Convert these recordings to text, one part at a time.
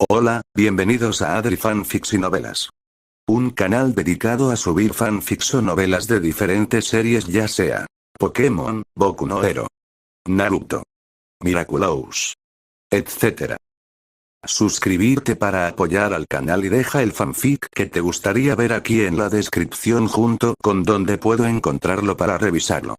Hola, bienvenidos a Adri Fanfics y Novelas. Un canal dedicado a subir fanfics o novelas de diferentes series, ya sea Pokémon, Boku no Hero, Naruto, Miraculous, etc. Suscribirte para apoyar al canal y deja el fanfic que te gustaría ver aquí en la descripción junto con donde puedo encontrarlo para revisarlo.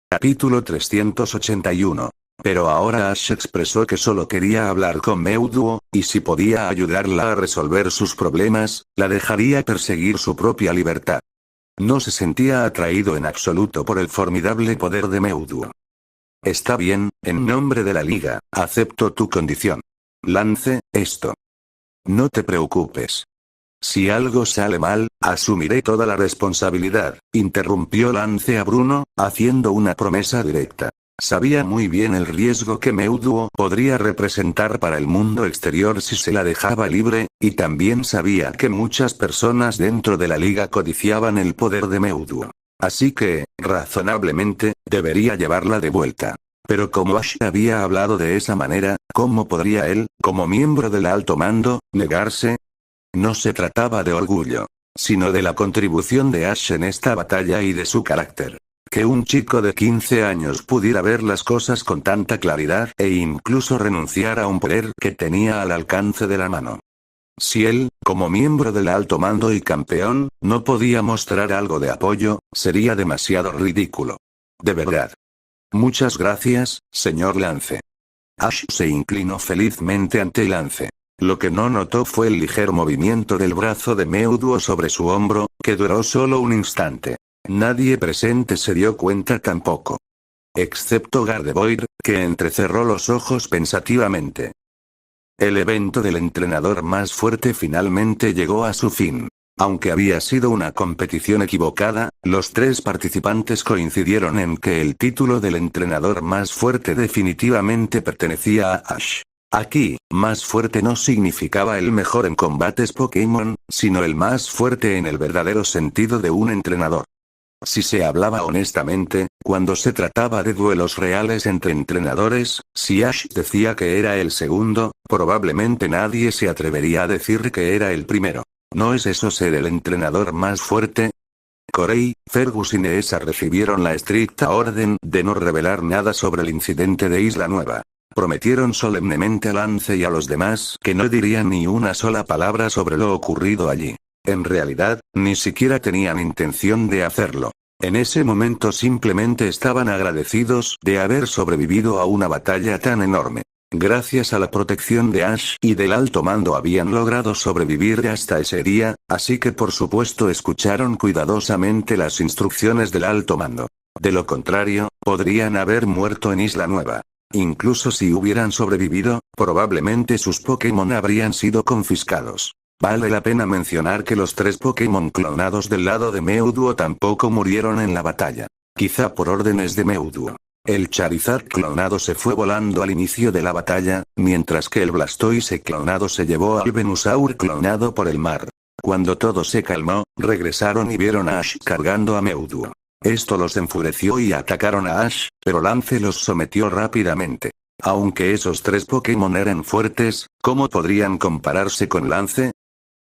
Capítulo 381. Pero ahora Ash expresó que solo quería hablar con Meuduo, y si podía ayudarla a resolver sus problemas, la dejaría perseguir su propia libertad. No se sentía atraído en absoluto por el formidable poder de Meuduo. Está bien, en nombre de la liga, acepto tu condición. Lance, esto. No te preocupes. Si algo sale mal, asumiré toda la responsabilidad, interrumpió Lance a Bruno, haciendo una promesa directa. Sabía muy bien el riesgo que Meuduo podría representar para el mundo exterior si se la dejaba libre, y también sabía que muchas personas dentro de la liga codiciaban el poder de Meuduo. Así que, razonablemente, debería llevarla de vuelta. Pero como Ash había hablado de esa manera, ¿cómo podría él, como miembro del alto mando, negarse? No se trataba de orgullo, sino de la contribución de Ash en esta batalla y de su carácter. Que un chico de 15 años pudiera ver las cosas con tanta claridad e incluso renunciar a un poder que tenía al alcance de la mano. Si él, como miembro del alto mando y campeón, no podía mostrar algo de apoyo, sería demasiado ridículo. De verdad. Muchas gracias, señor Lance. Ash se inclinó felizmente ante Lance. Lo que no notó fue el ligero movimiento del brazo de Meuduo sobre su hombro, que duró solo un instante. Nadie presente se dio cuenta tampoco. Excepto Gardevoir, que entrecerró los ojos pensativamente. El evento del entrenador más fuerte finalmente llegó a su fin. Aunque había sido una competición equivocada, los tres participantes coincidieron en que el título del entrenador más fuerte definitivamente pertenecía a Ash. Aquí, más fuerte no significaba el mejor en combates Pokémon, sino el más fuerte en el verdadero sentido de un entrenador. Si se hablaba honestamente, cuando se trataba de duelos reales entre entrenadores, si Ash decía que era el segundo, probablemente nadie se atrevería a decir que era el primero. ¿No es eso ser el entrenador más fuerte? Corey, Fergus y Neessa recibieron la estricta orden de no revelar nada sobre el incidente de Isla Nueva. Prometieron solemnemente a Lance y a los demás que no dirían ni una sola palabra sobre lo ocurrido allí. En realidad, ni siquiera tenían intención de hacerlo. En ese momento simplemente estaban agradecidos de haber sobrevivido a una batalla tan enorme. Gracias a la protección de Ash y del alto mando habían logrado sobrevivir hasta ese día, así que por supuesto escucharon cuidadosamente las instrucciones del alto mando. De lo contrario, podrían haber muerto en Isla Nueva. Incluso si hubieran sobrevivido, probablemente sus Pokémon habrían sido confiscados. Vale la pena mencionar que los tres Pokémon clonados del lado de Meuduo tampoco murieron en la batalla. Quizá por órdenes de Meuduo. El Charizard clonado se fue volando al inicio de la batalla, mientras que el Blastoise clonado se llevó al Venusaur clonado por el mar. Cuando todo se calmó, regresaron y vieron a Ash cargando a Meuduo. Esto los enfureció y atacaron a Ash, pero Lance los sometió rápidamente. Aunque esos tres Pokémon eran fuertes, ¿cómo podrían compararse con Lance?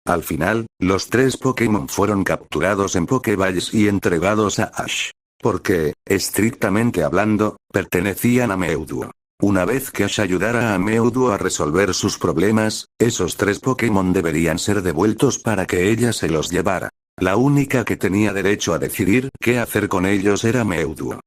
Al final, los tres Pokémon fueron capturados en Pokéballs y entregados a Ash. Porque, estrictamente hablando, pertenecían a Meuduo. Una vez que Ash ayudara a Meuduo a resolver sus problemas, esos tres Pokémon deberían ser devueltos para que ella se los llevara. La única que tenía derecho a decidir qué hacer con ellos era Meuduo.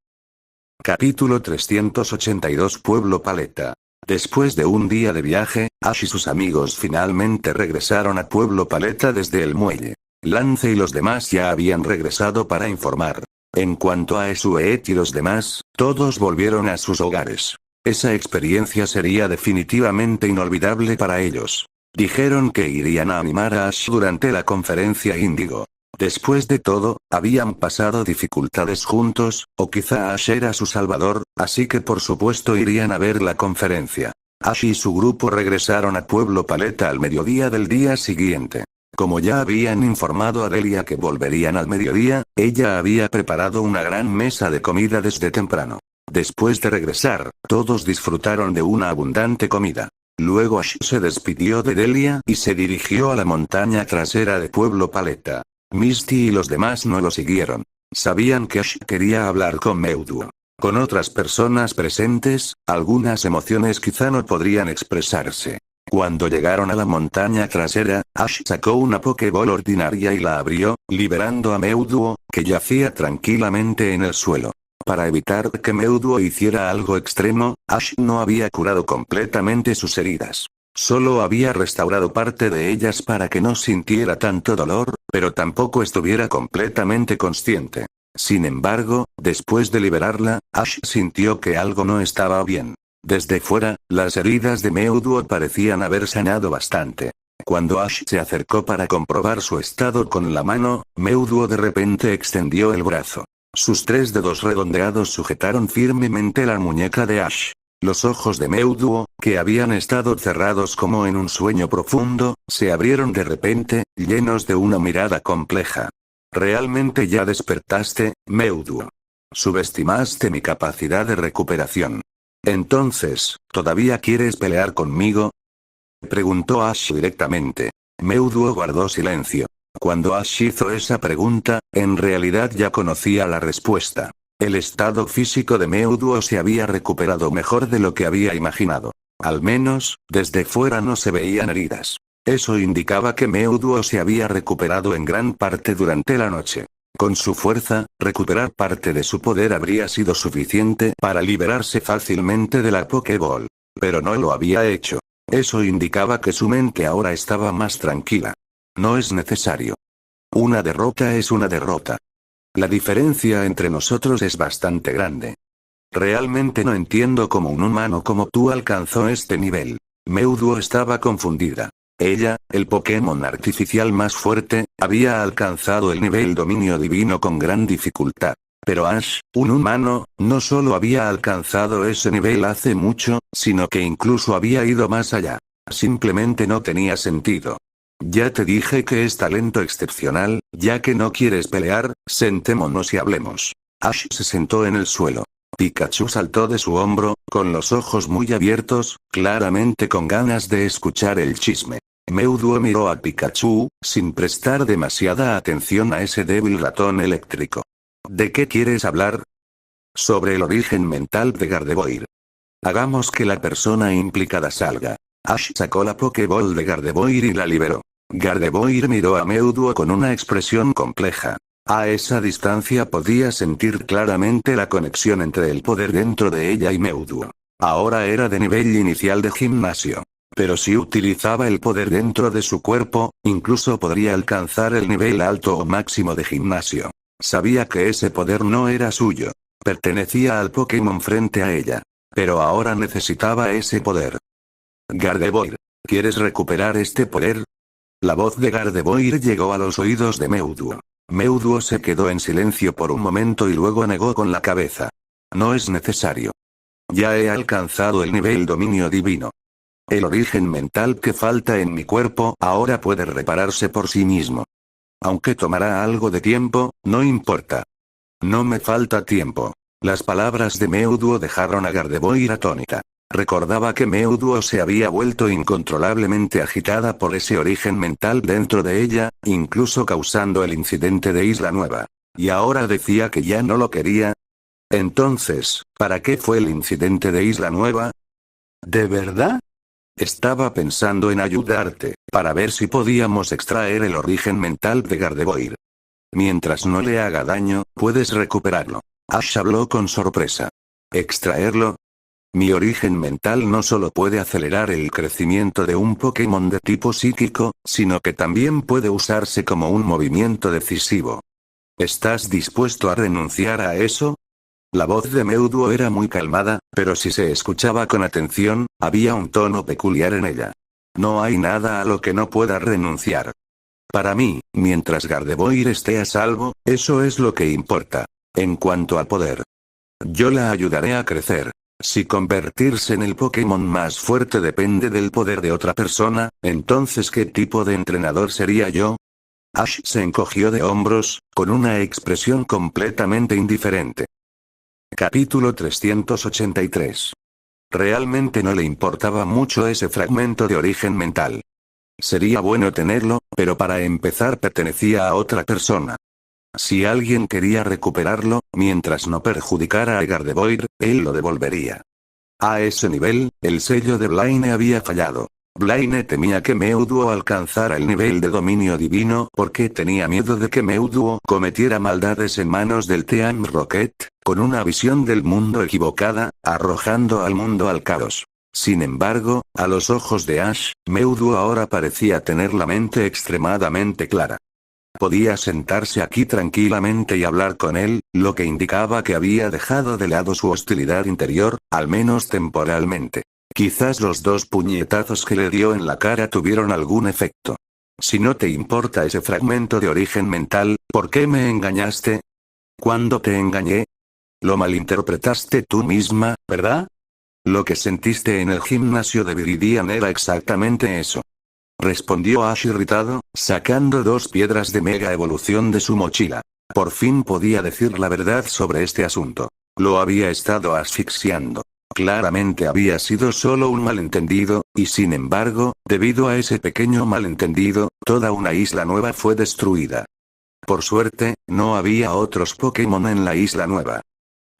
Capítulo 382 Pueblo Paleta. Después de un día de viaje, Ash y sus amigos finalmente regresaron a Pueblo Paleta desde el muelle. Lance y los demás ya habían regresado para informar. En cuanto a Esuet y los demás, todos volvieron a sus hogares. Esa experiencia sería definitivamente inolvidable para ellos. Dijeron que irían a animar a Ash durante la conferencia Índigo. Después de todo, habían pasado dificultades juntos, o quizá Ash era su salvador, así que por supuesto irían a ver la conferencia. Ash y su grupo regresaron a Pueblo Paleta al mediodía del día siguiente. Como ya habían informado a Delia que volverían al mediodía, ella había preparado una gran mesa de comida desde temprano. Después de regresar, todos disfrutaron de una abundante comida. Luego Ash se despidió de Delia y se dirigió a la montaña trasera de Pueblo Paleta. Misty y los demás no lo siguieron. Sabían que Ash quería hablar con Mewtwo. Con otras personas presentes, algunas emociones quizá no podrían expresarse. Cuando llegaron a la montaña trasera, Ash sacó una Pokéball ordinaria y la abrió, liberando a Mewtwo, que yacía tranquilamente en el suelo. Para evitar que Mewtwo hiciera algo extremo, Ash no había curado completamente sus heridas. Solo había restaurado parte de ellas para que no sintiera tanto dolor, pero tampoco estuviera completamente consciente. Sin embargo, después de liberarla, Ash sintió que algo no estaba bien. Desde fuera, las heridas de Mewtwo parecían haber sanado bastante. Cuando Ash se acercó para comprobar su estado con la mano, Mewtwo de repente extendió el brazo. Sus 3 dedos redondeados sujetaron firmemente la muñeca de Ash. Los ojos de Mewtwo, que habían estado cerrados como en un sueño profundo, se abrieron de repente, llenos de una mirada compleja. ¿Realmente ya despertaste, Mewtwo? Subestimaste mi capacidad de recuperación. Entonces, ¿todavía quieres pelear conmigo? Preguntó Ash directamente. Mewtwo guardó silencio. Cuando Ash hizo esa pregunta, en realidad ya conocía la respuesta. El estado físico de Mewtwo se había recuperado mejor de lo que había imaginado. Al menos, desde fuera no se veían heridas. Eso indicaba que Mewtwo se había recuperado en gran parte durante la noche. Con su fuerza, recuperar parte de su poder habría sido suficiente para liberarse fácilmente de la Pokéball. Pero no lo había hecho. Eso indicaba que su mente ahora estaba más tranquila. No es necesario. Una derrota es una derrota. La diferencia entre nosotros es bastante grande. Realmente no entiendo cómo un humano como tú alcanzó este nivel. Mewtwo estaba confundida. Ella, el Pokémon artificial más fuerte, había alcanzado el nivel dominio divino con gran dificultad. Pero Ash, un humano, no solo había alcanzado ese nivel hace mucho, sino que incluso había ido más allá. Simplemente no tenía sentido. Ya te dije que es talento excepcional, ya que no quieres pelear, sentémonos y hablemos. Ash se sentó en el suelo. Pikachu saltó de su hombro, con los ojos muy abiertos, claramente con ganas de escuchar el chisme. Mewtwo miró a Pikachu, sin prestar demasiada atención a ese débil ratón eléctrico. ¿De qué quieres hablar? Sobre el origen mental de Gardevoir. Hagamos que la persona implicada salga. Ash sacó la Pokéball de Gardevoir y la liberó. Gardevoir miró a Mewtwo con una expresión compleja. A esa distancia podía sentir claramente la conexión entre el poder dentro de ella y Mewtwo. Ahora era de nivel inicial de gimnasio. Pero si utilizaba el poder dentro de su cuerpo, incluso podría alcanzar el nivel alto o máximo de gimnasio. Sabía que ese poder no era suyo. Pertenecía al Pokémon frente a ella. Pero ahora necesitaba ese poder. Gardevoir, ¿quieres recuperar este poder? La voz de Gardevoir llegó a los oídos de Mewtwo. Mewtwo se quedó en silencio por un momento y luego negó con la cabeza. No es necesario. Ya he alcanzado el nivel dominio divino. El origen mental que falta en mi cuerpo ahora puede repararse por sí mismo. Aunque tomará algo de tiempo, no importa. No me falta tiempo. Las palabras de Mewtwo dejaron a Gardevoir atónita. Recordaba que Mewtwo se había vuelto incontrolablemente agitada por ese origen mental dentro de ella, incluso causando el incidente de Isla Nueva. Y ahora decía que ya no lo quería. Entonces, ¿para qué fue el incidente de Isla Nueva? ¿De verdad? Estaba pensando en ayudarte, para ver si podíamos extraer el origen mental de Gardevoir. Mientras no le haga daño, puedes recuperarlo. Ash habló con sorpresa. ¿Extraerlo? Mi origen mental no solo puede acelerar el crecimiento de un Pokémon de tipo psíquico, sino que también puede usarse como un movimiento decisivo. ¿Estás dispuesto a renunciar a eso? La voz de Mewtwo era muy calmada, pero si se escuchaba con atención, había un tono peculiar en ella. No hay nada a lo que no pueda renunciar. Para mí, mientras Gardevoir esté a salvo, eso es lo que importa. En cuanto al poder, yo la ayudaré a crecer. Si convertirse en el Pokémon más fuerte depende del poder de otra persona, entonces ¿qué tipo de entrenador sería yo? Ash se encogió de hombros, con una expresión completamente indiferente. Capítulo 383. realmente no le importaba mucho ese fragmento de origen mental. Sería bueno tenerlo, pero para empezar pertenecía a otra persona. Si alguien quería recuperarlo, mientras no perjudicara a Gardevoir, él lo devolvería. A ese nivel, el sello de Blaine había fallado. Blaine temía que Meowth alcanzara el nivel de dominio divino porque tenía miedo de que Meowth cometiera maldades en manos del Team Rocket, con una visión del mundo equivocada, arrojando al mundo al caos. Sin embargo, a los ojos de Ash, Meowth ahora parecía tener la mente extremadamente clara. Podía sentarse aquí tranquilamente y hablar con él, lo que indicaba que había dejado de lado su hostilidad interior, al menos temporalmente. Quizás los 2 puñetazos que le dio en la cara tuvieron algún efecto. Si no te importa ese fragmento de origen mental, ¿por qué me engañaste? ¿Cuándo te engañé? Lo malinterpretaste tú misma, ¿verdad? Lo que sentiste en el gimnasio de Viridian era exactamente eso. Respondió Ash irritado, sacando 2 piedras de mega evolución de su mochila. Por fin podía decir la verdad sobre este asunto. Lo había estado asfixiando. Claramente había sido solo un malentendido, y sin embargo, debido a ese pequeño malentendido, toda una isla nueva fue destruida. Por suerte, no había otros Pokémon en la isla nueva.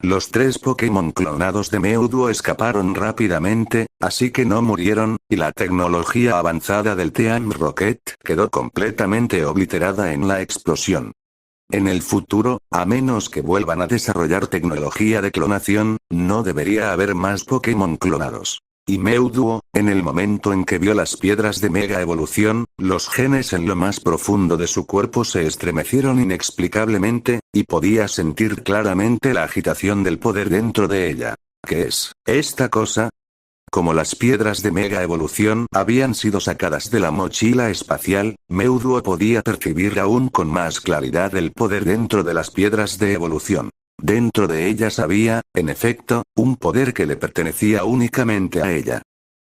Los 3 Pokémon clonados de Meowth escaparon rápidamente, así que no murieron, y la tecnología avanzada del Team Rocket quedó completamente obliterada en la explosión. En el futuro, a menos que vuelvan a desarrollar tecnología de clonación, no debería haber más Pokémon clonados. Y Meowth, en el momento en que vio las piedras de mega evolución, los genes en lo más profundo de su cuerpo se estremecieron inexplicablemente, y podía sentir claramente la agitación del poder dentro de ella. ¿Qué es esta cosa? Como las piedras de mega evolución habían sido sacadas de la mochila espacial, Meowth podía percibir aún con más claridad el poder dentro de las piedras de evolución. Dentro de ellas había, en efecto, un poder que le pertenecía únicamente a ella.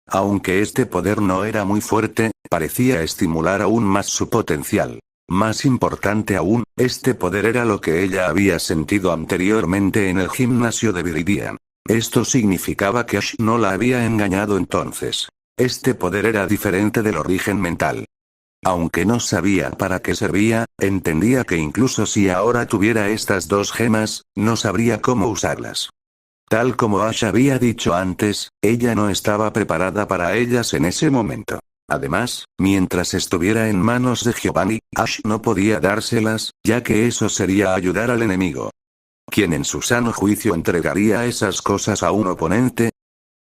Aunque este poder no era muy fuerte, parecía estimular aún más su potencial. Más importante aún, este poder era lo que ella había sentido anteriormente en el gimnasio de Viridian. Esto significaba que Ash no la había engañado entonces. Este poder era diferente del origen mental. Aunque no sabía para qué servía, entendía que incluso si ahora tuviera estas 2 gemas, no sabría cómo usarlas. Tal como Ash había dicho antes, ella no estaba preparada para ellas en ese momento. Además, mientras estuviera en manos de Giovanni, Ash no podía dárselas, ya que eso sería ayudar al enemigo. ¿Quién en su sano juicio entregaría esas cosas a un oponente?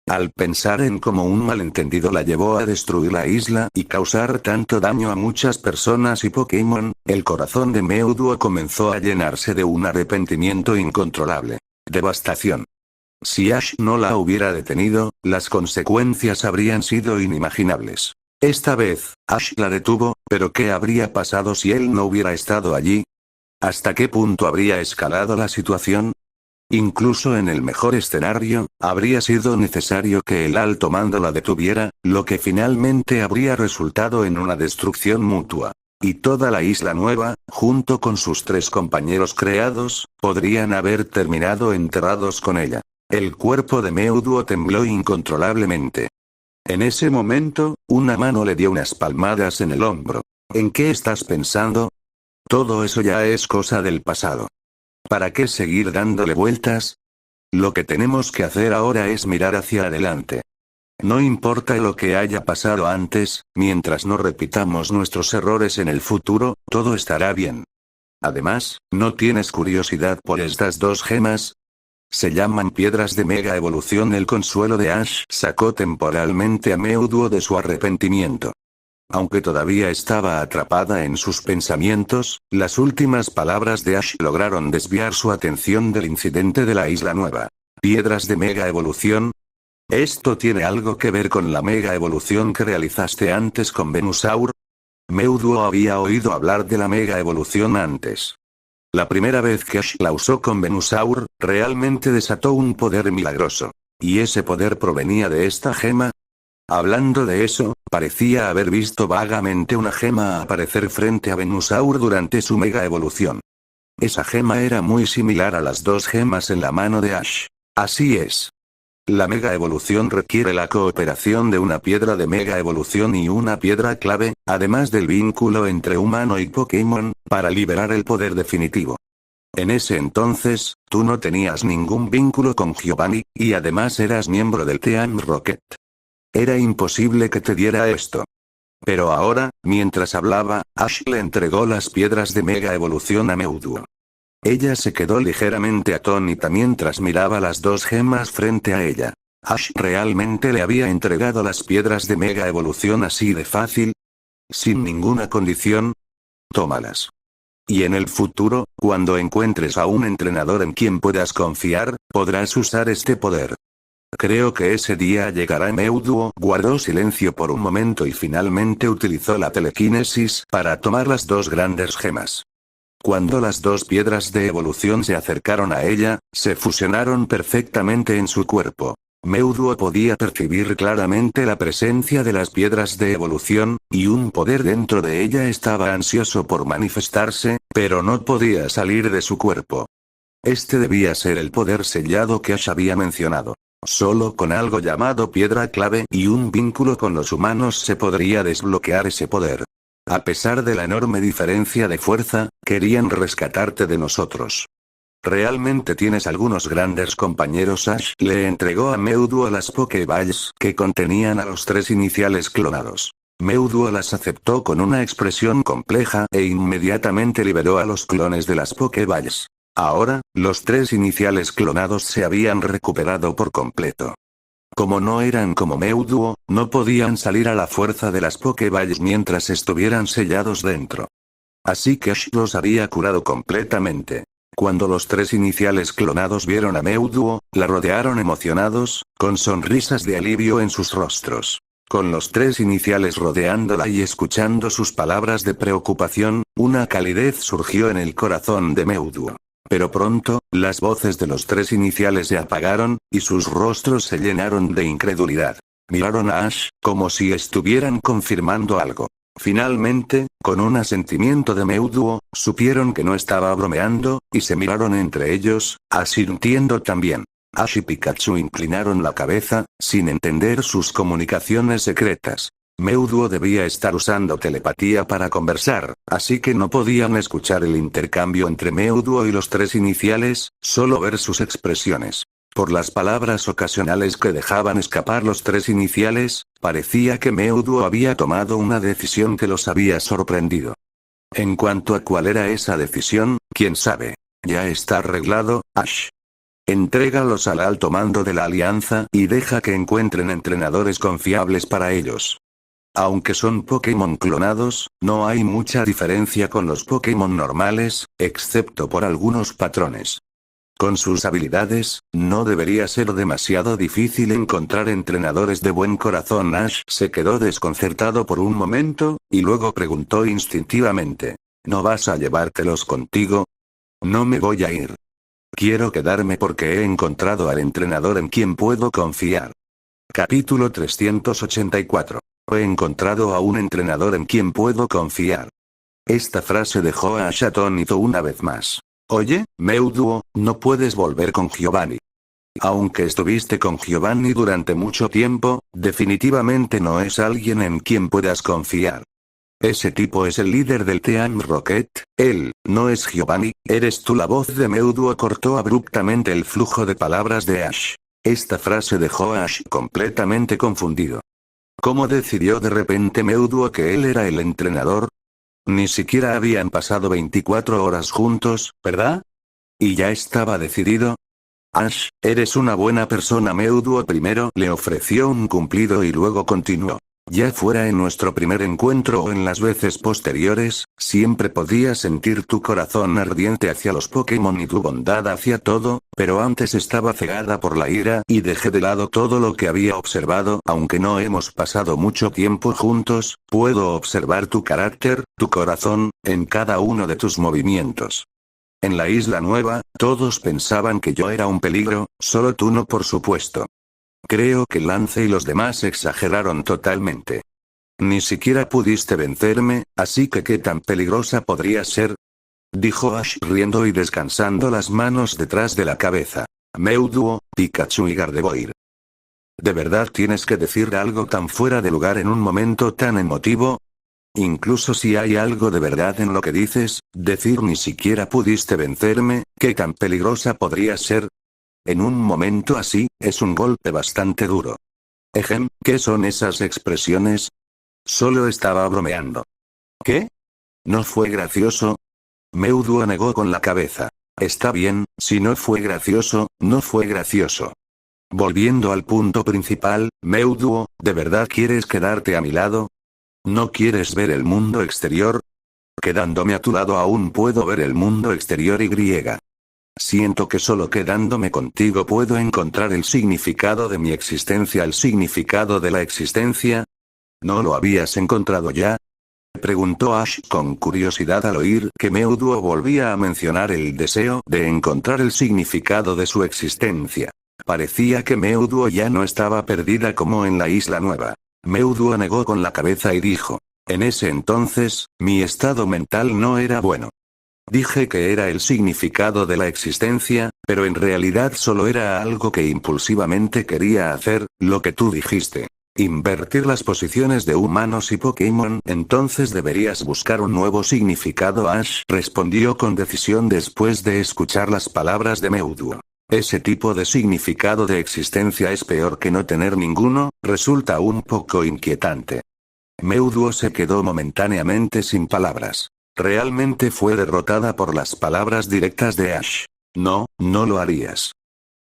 Al pensar en cómo un malentendido la llevó a destruir la isla y causar tanto daño a muchas personas y Pokémon, el corazón de Meowth comenzó a llenarse de un arrepentimiento incontrolable. Devastación. Si Ash no la hubiera detenido, las consecuencias habrían sido inimaginables. Esta vez, Ash la detuvo, pero ¿qué habría pasado si él no hubiera estado allí? ¿Hasta qué punto habría escalado la situación? Incluso en el mejor escenario, habría sido necesario que el alto mando la detuviera, lo que finalmente habría resultado en una destrucción mutua. Y toda la isla nueva, junto con sus 3 compañeros creados, podrían haber terminado enterrados con ella. El cuerpo de Meowth tembló incontrolablemente. En ese momento, una mano le dio unas palmadas en el hombro. ¿En qué estás pensando? Todo eso ya es cosa del pasado. ¿Para qué seguir dándole vueltas? Lo que tenemos que hacer ahora es mirar hacia adelante. No importa lo que haya pasado antes, mientras no repitamos nuestros errores en el futuro, todo estará bien. Además, ¿no tienes curiosidad por estas 2 gemas? Se llaman piedras de mega evolución. El consuelo de Ash sacó temporalmente a Meowth de su arrepentimiento. Aunque todavía estaba atrapada en sus pensamientos, las últimas palabras de Ash lograron desviar su atención del incidente de la isla nueva. ¿Piedras de mega evolución? ¿Esto tiene algo que ver con la mega evolución que realizaste antes con Venusaur? Meowth había oído hablar de la mega evolución antes. La primera vez que Ash la usó con Venusaur, realmente desató un poder milagroso. ¿Y ese poder provenía de esta gema? Hablando de eso, parecía haber visto vagamente una gema aparecer frente a Venusaur durante su mega evolución. Esa gema era muy similar a las 2 gemas en la mano de Ash. Así es. La mega evolución requiere la cooperación de una piedra de mega evolución y una piedra clave, además del vínculo entre humano y Pokémon, para liberar el poder definitivo. En ese entonces, tú no tenías ningún vínculo con Giovanni, y además eras miembro del Team Rocket. Era imposible que te diera esto. Pero ahora, mientras hablaba, Ash le entregó las piedras de mega evolución a Mewtwo. Ella se quedó ligeramente atónita mientras miraba las dos gemas frente a ella. ¿Ash realmente le había entregado las piedras de mega evolución así de fácil? ¿Sin ninguna condición? Tómalas. Y en el futuro, cuando encuentres a un entrenador en quien puedas confiar, podrás usar este poder. Creo que ese día llegará. Mewtwo guardó silencio por un momento y finalmente utilizó la telequinesis para tomar las dos grandes gemas. Cuando las dos piedras de evolución se acercaron a ella, se fusionaron perfectamente en su cuerpo. Mewtwo podía percibir claramente la presencia de las piedras de evolución, y un poder dentro de ella estaba ansioso por manifestarse, pero no podía salir de su cuerpo. Este debía ser el poder sellado que Ash había mencionado. Solo con algo llamado piedra clave y un vínculo con los humanos se podría desbloquear ese poder. A pesar de la enorme diferencia de fuerza, querían rescatarte de nosotros. Realmente tienes algunos grandes compañeros. Ash le entregó a Mewtwo las Pokéballs que contenían a los tres iniciales clonados. Mewtwo las aceptó con una expresión compleja e inmediatamente liberó a los clones de las Pokéballs. Ahora, los tres iniciales clonados se habían recuperado por completo. Como no eran como Mewtwo, no podían salir a la fuerza de las Pokéballs mientras estuvieran sellados dentro. Así que Ash los había curado completamente. Cuando los tres iniciales clonados vieron a Mewtwo, la rodearon emocionados, con sonrisas de alivio en sus rostros. Con los tres iniciales rodeándola y escuchando sus palabras de preocupación, una calidez surgió en el corazón de Mewtwo. Pero pronto, las voces de los tres iniciales se apagaron, y sus rostros se llenaron de incredulidad. Miraron a Ash, como si estuvieran confirmando algo. Finalmente, con un asentimiento de Mewtwo, supieron que no estaba bromeando, y se miraron entre ellos, asintiendo también. Ash y Pikachu inclinaron la cabeza, sin entender sus comunicaciones secretas. Mewtwo debía estar usando telepatía para conversar, así que no podían escuchar el intercambio entre Mewtwo y los tres iniciales, solo ver sus expresiones. Por las palabras ocasionales que dejaban escapar los tres iniciales, parecía que Mewtwo había tomado una decisión que los había sorprendido. En cuanto a cuál era esa decisión, quién sabe. Ya está arreglado, Ash. Entrégalos al alto mando de la Alianza y deja que encuentren entrenadores confiables para ellos. Aunque son Pokémon clonados, no hay mucha diferencia con los Pokémon normales, excepto por algunos patrones. Con sus habilidades, no debería ser demasiado difícil encontrar entrenadores de buen corazón. Ash se quedó desconcertado por un momento, y luego preguntó instintivamente: ¿No vas a llevártelos contigo? No me voy a ir. Quiero quedarme porque he encontrado al entrenador en quien puedo confiar. Capítulo 384. He encontrado a un entrenador en quien puedo confiar. Esta frase dejó a Ash atónito una vez más. Oye, Mewtwo, no puedes volver con Giovanni. Aunque estuviste con Giovanni durante mucho tiempo, definitivamente no es alguien en quien puedas confiar. Ese tipo es el líder del Team Rocket, él, no es Giovanni, eres tú. La voz de Mewtwo cortó abruptamente el flujo de palabras de Ash. Esta frase dejó a Ash completamente confundido. ¿Cómo decidió de repente Mewtwo que él era el entrenador? Ni siquiera habían pasado 24 horas juntos, ¿verdad? ¿Y ya estaba decidido? Ash, eres una buena persona. Mewtwo primero le ofreció un cumplido y luego continuó. Ya fuera en nuestro primer encuentro o en las veces posteriores, siempre podía sentir tu corazón ardiente hacia los Pokémon y tu bondad hacia todo, pero antes estaba cegada por la ira y dejé de lado todo lo que había observado. Aunque no hemos pasado mucho tiempo juntos, puedo observar tu carácter, tu corazón, en cada uno de tus movimientos. En la Isla Nueva, todos pensaban que yo era un peligro, solo tú no, por supuesto. Creo que Lance y los demás exageraron totalmente. Ni siquiera pudiste vencerme, así que ¿qué tan peligrosa podría ser? Dijo Ash riendo y descansando las manos detrás de la cabeza. Mewtwo, Pikachu y Gardevoir. ¿De verdad tienes que decir algo tan fuera de lugar en un momento tan emotivo? Incluso si hay algo de verdad en lo que dices, decir ni siquiera pudiste vencerme, ¿qué tan peligrosa podría ser? En un momento así, es un golpe bastante duro. Ejem, ¿qué son esas expresiones? Solo estaba bromeando. ¿Qué? ¿No fue gracioso? Meuduo negó con la cabeza. Está bien, si no fue gracioso, no fue gracioso. Volviendo al punto principal, Meuduo, ¿de verdad quieres quedarte a mi lado? ¿No quieres ver el mundo exterior? Quedándome a tu lado aún puedo ver el mundo exterior y griega. Siento que solo quedándome contigo puedo encontrar el significado de mi existencia, el significado de la existencia. ¿No lo habías encontrado ya? Preguntó Ash con curiosidad al oír que Meuduo volvía a mencionar el deseo de encontrar el significado de su existencia. Parecía que Meuduo ya no estaba perdida como en la Isla Nueva. Meuduo negó con la cabeza y dijo: en ese entonces, mi estado mental no era bueno. Dije que era el significado de la existencia, pero en realidad solo era algo que impulsivamente quería hacer, lo que tú dijiste. Invertir las posiciones de humanos y Pokémon. Entonces deberías buscar un nuevo significado. Ash respondió con decisión después de escuchar las palabras de Meuduo. Ese tipo de significado de existencia es peor que no tener ninguno, resulta un poco inquietante. Meuduo se quedó momentáneamente sin palabras. Realmente fue derrotada por las palabras directas de Ash. No, no lo harías.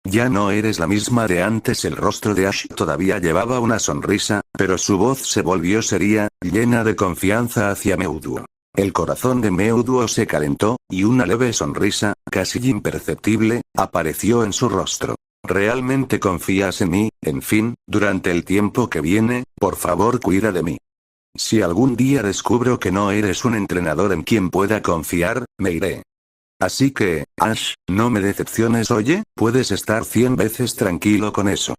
Ya no eres la misma de antes. El rostro de Ash todavía llevaba una sonrisa, pero su voz se volvió seria, llena de confianza hacia Meuduo. El corazón de Meuduo se calentó, y una leve sonrisa, casi imperceptible, apareció en su rostro. ¿Realmente confías en mí? En fin, durante el tiempo que viene, por favor cuida de mí. Si algún día descubro que no eres un entrenador en quien pueda confiar, me iré. Así que, Ash, no me decepciones. Oye, puedes estar 100 veces tranquilo con eso.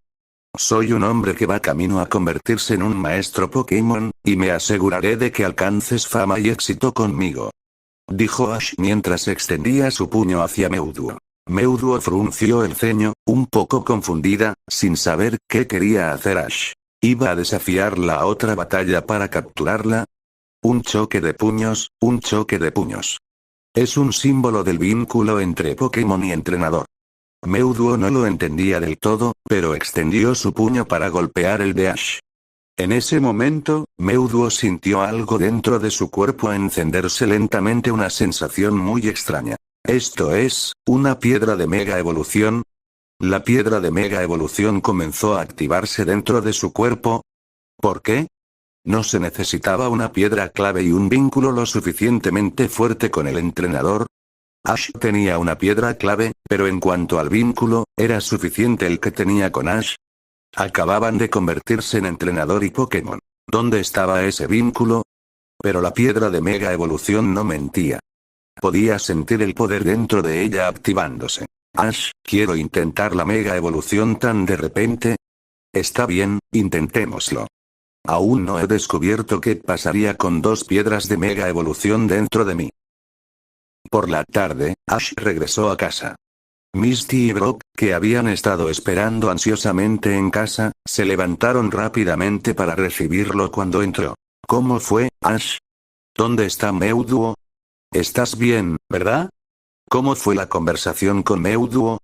Soy un hombre que va camino a convertirse en un maestro Pokémon, y me aseguraré de que alcances fama y éxito conmigo. Dijo Ash mientras extendía su puño hacia Meuduo. Meuduo frunció el ceño, un poco confundida, sin saber qué quería hacer Ash. ¿Iba a desafiar la otra batalla para capturarla? Un choque de puños, un choque de puños. Es un símbolo del vínculo entre Pokémon y entrenador. Meuduo no lo entendía del todo, pero extendió su puño para golpear el de Ash. En ese momento, Meuduo sintió algo dentro de su cuerpo encenderse lentamente, una sensación muy extraña. Esto es, una piedra de mega evolución. La piedra de mega evolución comenzó a activarse dentro de su cuerpo. ¿Por qué? No se necesitaba una piedra clave y un vínculo lo suficientemente fuerte con el entrenador. Ash tenía una piedra clave, pero en cuanto al vínculo, ¿era suficiente el que tenía con Ash? Acababan de convertirse en entrenador y Pokémon. ¿Dónde estaba ese vínculo? Pero la piedra de mega evolución no mentía. Podía sentir el poder dentro de ella activándose. Ash, quiero intentar la mega evolución tan de repente. Está bien, intentémoslo. Aún no he descubierto qué pasaría con 2 piedras de mega evolución dentro de mí. Por la tarde, Ash regresó a casa. Misty y Brock, que habían estado esperando ansiosamente en casa, se levantaron rápidamente para recibirlo cuando entró. ¿Cómo fue, Ash? ¿Dónde está Meuduo? Estás bien, ¿verdad? ¿Cómo fue la conversación con Meuduo?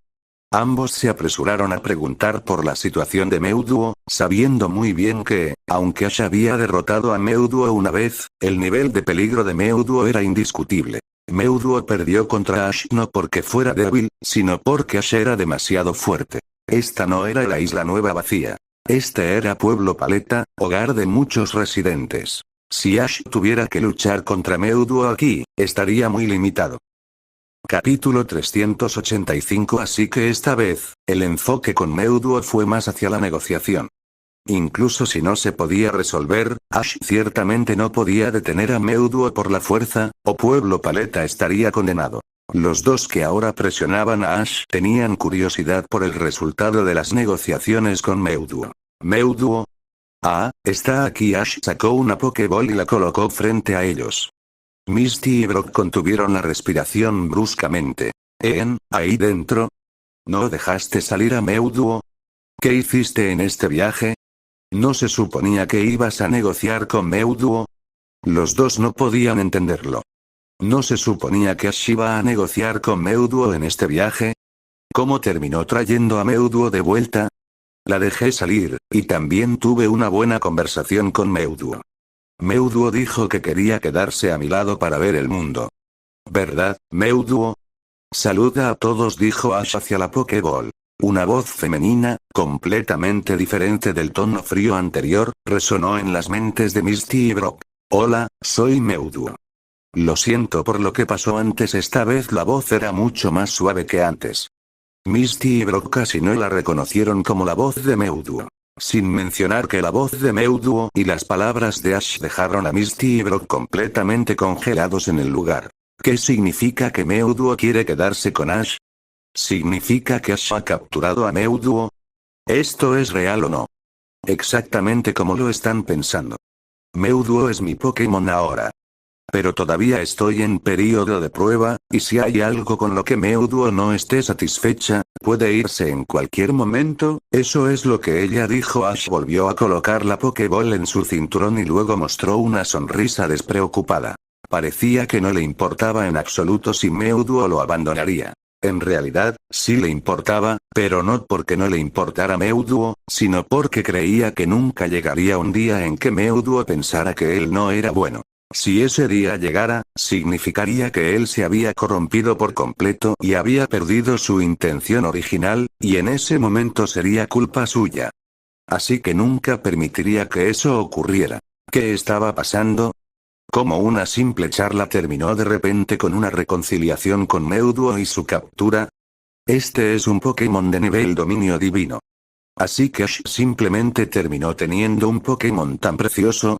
Ambos se apresuraron a preguntar por la situación de Meuduo, sabiendo muy bien que, aunque Ash había derrotado a Meuduo una vez, el nivel de peligro de Meuduo era indiscutible. Meuduo perdió contra Ash no porque fuera débil, sino porque Ash era demasiado fuerte. Esta no era la Isla Nueva vacía. Este era Pueblo Paleta, hogar de muchos residentes. Si Ash tuviera que luchar contra Meuduo aquí, estaría muy limitado. Capítulo 385. Así que esta vez, el enfoque con Meuduo fue más hacia la negociación. Incluso si no se podía resolver, Ash ciertamente no podía detener a Meuduo por la fuerza, o Pueblo Paleta estaría condenado. Los dos que ahora presionaban a Ash tenían curiosidad por el resultado de las negociaciones con Meuduo. Meuduo. Ah, está aquí. Ash sacó una Pokéball y la colocó frente a ellos. Misty y Brock contuvieron la respiración bruscamente. ¿Ahí dentro? ¿No dejaste salir a Meuduo? ¿Qué hiciste en este viaje? ¿No se suponía que ibas a negociar con Meuduo? Los dos no podían entenderlo. ¿No se suponía que Ash iba a negociar con Meuduo en este viaje? ¿Cómo terminó trayendo a Meuduo de vuelta? La dejé salir, y también tuve una buena conversación con Meuduo. Meuduo dijo que quería quedarse a mi lado para ver el mundo. ¿Verdad, Meuduo? Saluda a todos, dijo Ash hacia la Pokéball. Una voz femenina, completamente diferente del tono frío anterior, resonó en las mentes de Misty y Brock. Hola, soy Meuduo. Lo siento por lo que pasó antes, esta vez la voz era mucho más suave que antes. Misty y Brock casi no la reconocieron como la voz de Meuduo. Sin mencionar que la voz de Meuduo y las palabras de Ash dejaron a Misty y Brock completamente congelados en el lugar. ¿Qué significa que Meuduo quiere quedarse con Ash? ¿Significa que Ash ha capturado a Meuduo? ¿Esto es real o no? Exactamente como lo están pensando. Meuduo es mi Pokémon ahora. Pero todavía estoy en periodo de prueba, y si hay algo con lo que Meuduo no esté satisfecha, puede irse en cualquier momento. Eso es lo que ella dijo. Ash volvió a colocar la Pokéball en su cinturón y luego mostró una sonrisa despreocupada. Parecía que no le importaba en absoluto si Meuduo lo abandonaría. En realidad, sí le importaba, pero no porque no le importara Meuduo, sino porque creía que nunca llegaría un día en que Meuduo pensara que él no era bueno. Si ese día llegara, significaría que él se había corrompido por completo y había perdido su intención original, y en ese momento sería culpa suya. Así que nunca permitiría que eso ocurriera. ¿Qué estaba pasando? Como una simple charla terminó de repente con una reconciliación con Meuduo y su captura. Este es un Pokémon de nivel dominio divino. Así que Ash simplemente terminó teniendo un Pokémon tan precioso.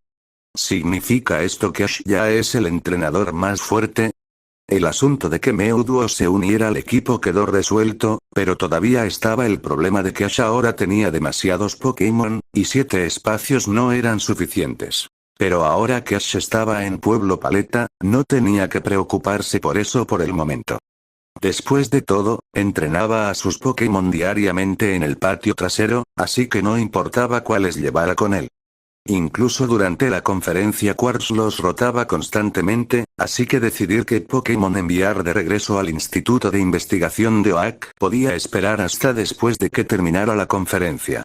¿Significa esto que Ash ya es el entrenador más fuerte? El asunto de que Meuduo se uniera al equipo quedó resuelto, pero todavía estaba el problema de que Ash ahora tenía demasiados Pokémon, y 7 espacios no eran suficientes. Pero ahora que Ash estaba en Pueblo Paleta, no tenía que preocuparse por eso por el momento. Después de todo, entrenaba a sus Pokémon diariamente en el patio trasero, así que no importaba cuáles llevara con él. Incluso durante la conferencia Quartz los rotaba constantemente, así que decidir qué Pokémon enviar de regreso al Instituto de Investigación de Oak podía esperar hasta después de que terminara la conferencia.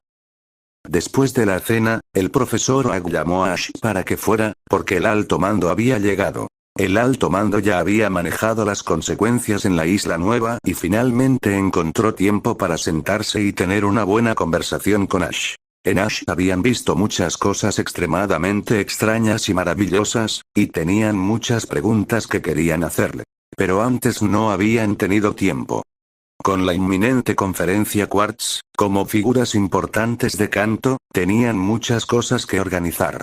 Después de la cena, el profesor Oak llamó a Ash para que fuera, porque el alto mando había llegado. El alto mando ya había manejado las consecuencias en la Isla Nueva y finalmente encontró tiempo para sentarse y tener una buena conversación con Ash. En Ash habían visto muchas cosas extremadamente extrañas y maravillosas, y tenían muchas preguntas que querían hacerle. Pero antes no habían tenido tiempo. Con la inminente conferencia Quartz, como figuras importantes de Kanto, tenían muchas cosas que organizar.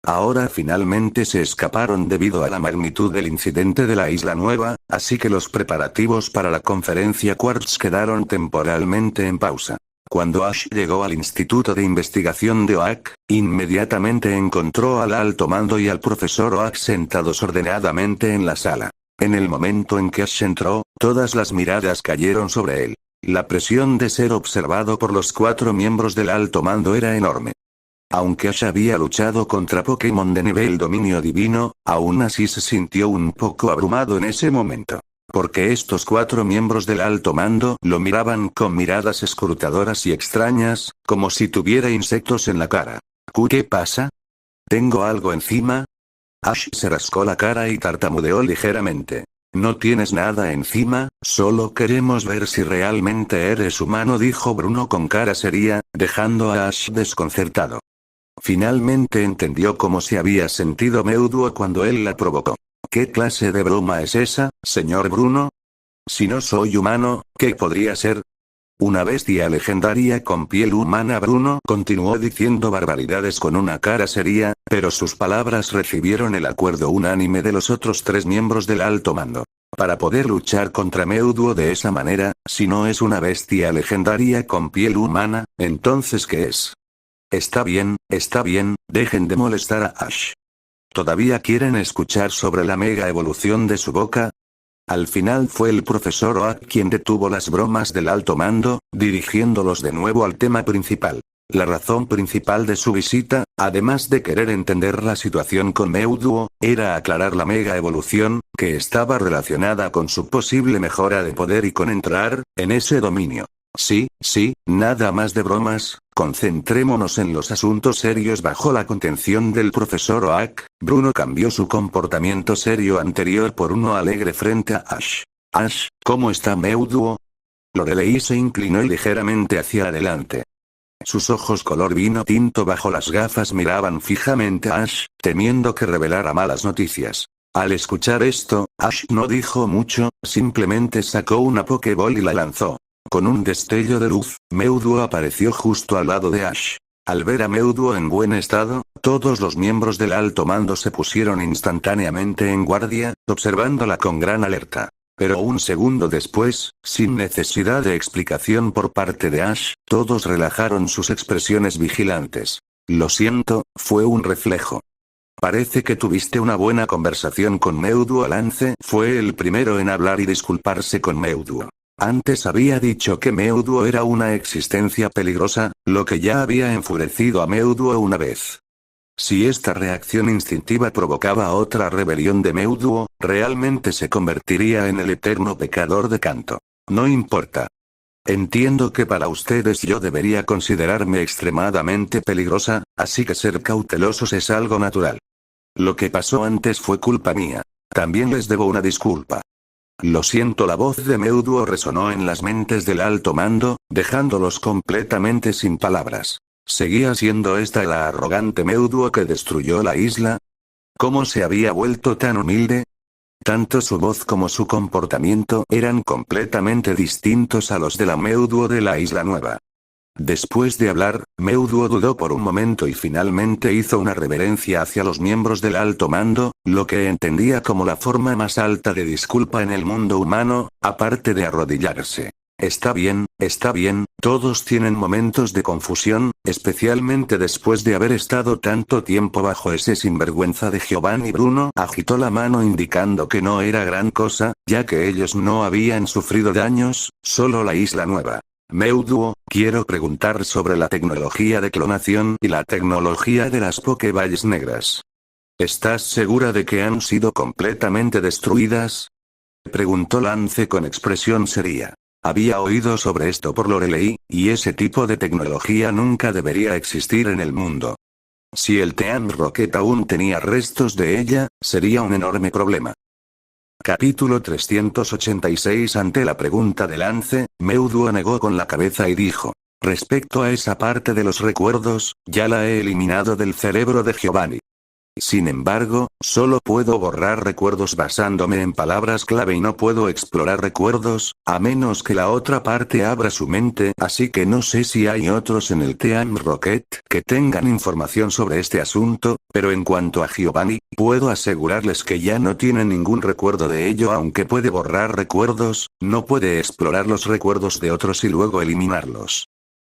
Ahora finalmente se escaparon debido a la magnitud del incidente de la Isla Nueva, así que los preparativos para la conferencia Quartz quedaron temporalmente en pausa. Cuando Ash llegó al Instituto de Investigación de Oak, inmediatamente encontró al alto mando y al profesor Oak sentados ordenadamente en la sala. En el momento en que Ash entró, todas las miradas cayeron sobre él. La presión de ser observado por los 4 miembros del alto mando era enorme. Aunque Ash había luchado contra Pokémon de nivel dominio divino, aún así se sintió un poco abrumado en ese momento. Porque estos 4 miembros del alto mando lo miraban con miradas escrutadoras y extrañas, como si tuviera insectos en la cara. ¿Qué pasa? ¿Tengo algo encima? Ash se rascó la cara y tartamudeó ligeramente. No tienes nada encima, solo queremos ver si realmente eres humano, dijo Bruno con cara seria, dejando a Ash desconcertado. Finalmente entendió cómo se había sentido Meuduo cuando él la provocó. ¿Qué clase de broma es esa, señor Bruno? Si no soy humano, ¿qué podría ser? Una bestia legendaria con piel humana. Bruno continuó diciendo barbaridades con una cara seria, pero sus palabras recibieron el acuerdo unánime de los otros 3 miembros del alto mando. Para poder luchar contra Meuduo de esa manera, si no es una bestia legendaria con piel humana, entonces ¿qué es? Está bien, dejen de molestar a Ash. ¿Todavía quieren escuchar sobre la mega evolución de su boca? Al final fue el profesor Oak quien detuvo las bromas del alto mando, dirigiéndolos de nuevo al tema principal. La razón principal de su visita, además de querer entender la situación con Meuduo, era aclarar la mega evolución, que estaba relacionada con su posible mejora de poder y con entrar en ese dominio. Sí, nada más de bromas, concentrémonos en los asuntos serios. Bajo la contención del profesor Oak, Bruno cambió su comportamiento serio anterior por uno alegre frente a Ash. Ash, ¿cómo está Meuduo? Lorelei se inclinó ligeramente hacia adelante. Sus ojos color vino tinto bajo las gafas miraban fijamente a Ash, temiendo que revelara malas noticias. Al escuchar esto, Ash no dijo mucho, simplemente sacó una Pokéball y la lanzó. Con un destello de luz, Meuduo apareció justo al lado de Ash. Al ver a Meuduo en buen estado, todos los miembros del alto mando se pusieron instantáneamente en guardia, observándola con gran alerta. Pero un segundo después, sin necesidad de explicación por parte de Ash, todos relajaron sus expresiones vigilantes. Lo siento, fue un reflejo. Parece que tuviste una buena conversación con Meuduo. Lance fue el primero en hablar y disculparse con Meuduo. Antes había dicho que Meuduo era una existencia peligrosa, lo que ya había enfurecido a Meuduo una vez. Si esta reacción instintiva provocaba otra rebelión de Meuduo, realmente se convertiría en el eterno pecador de Kanto. No importa. Entiendo que para ustedes yo debería considerarme extremadamente peligrosa, así que ser cautelosos es algo natural. Lo que pasó antes fue culpa mía. También les debo una disculpa. Lo siento. La voz de Meuduo resonó en las mentes del alto mando, dejándolos completamente sin palabras. ¿Seguía siendo esta la arrogante Meuduo que destruyó la isla? ¿Cómo se había vuelto tan humilde? Tanto su voz como su comportamiento eran completamente distintos a los de la Meuduo de la Isla Nueva. Después de hablar, Meuduo dudó por un momento y finalmente hizo una reverencia hacia los miembros del alto mando, lo que entendía como la forma más alta de disculpa en el mundo humano, aparte de arrodillarse. Está bien, todos tienen momentos de confusión, especialmente después de haber estado tanto tiempo bajo ese sinvergüenza de Giovanni. Bruno agitó la mano indicando que no era gran cosa, ya que ellos no habían sufrido daños, solo la Isla Nueva. Meuduo, quiero preguntar sobre la tecnología de clonación y la tecnología de las Pokéballs negras. ¿Estás segura de que han sido completamente destruidas? Preguntó Lance con expresión seria. Había oído sobre esto por Lorelei, y ese tipo de tecnología nunca debería existir en el mundo. Si el Team Rocket aún tenía restos de ella, sería un enorme problema. Capítulo 386. Ante la pregunta de Lance, Meuduo negó con la cabeza y dijo: respecto a esa parte de los recuerdos, ya la he eliminado del cerebro de Giovanni. Sin embargo, solo puedo borrar recuerdos basándome en palabras clave y no puedo explorar recuerdos, a menos que la otra parte abra su mente, así que no sé si hay otros en el Team Rocket que tengan información sobre este asunto, pero en cuanto a Giovanni, puedo asegurarles que ya no tiene ningún recuerdo de ello. Aunque puede borrar recuerdos, no puede explorar los recuerdos de otros y luego eliminarlos.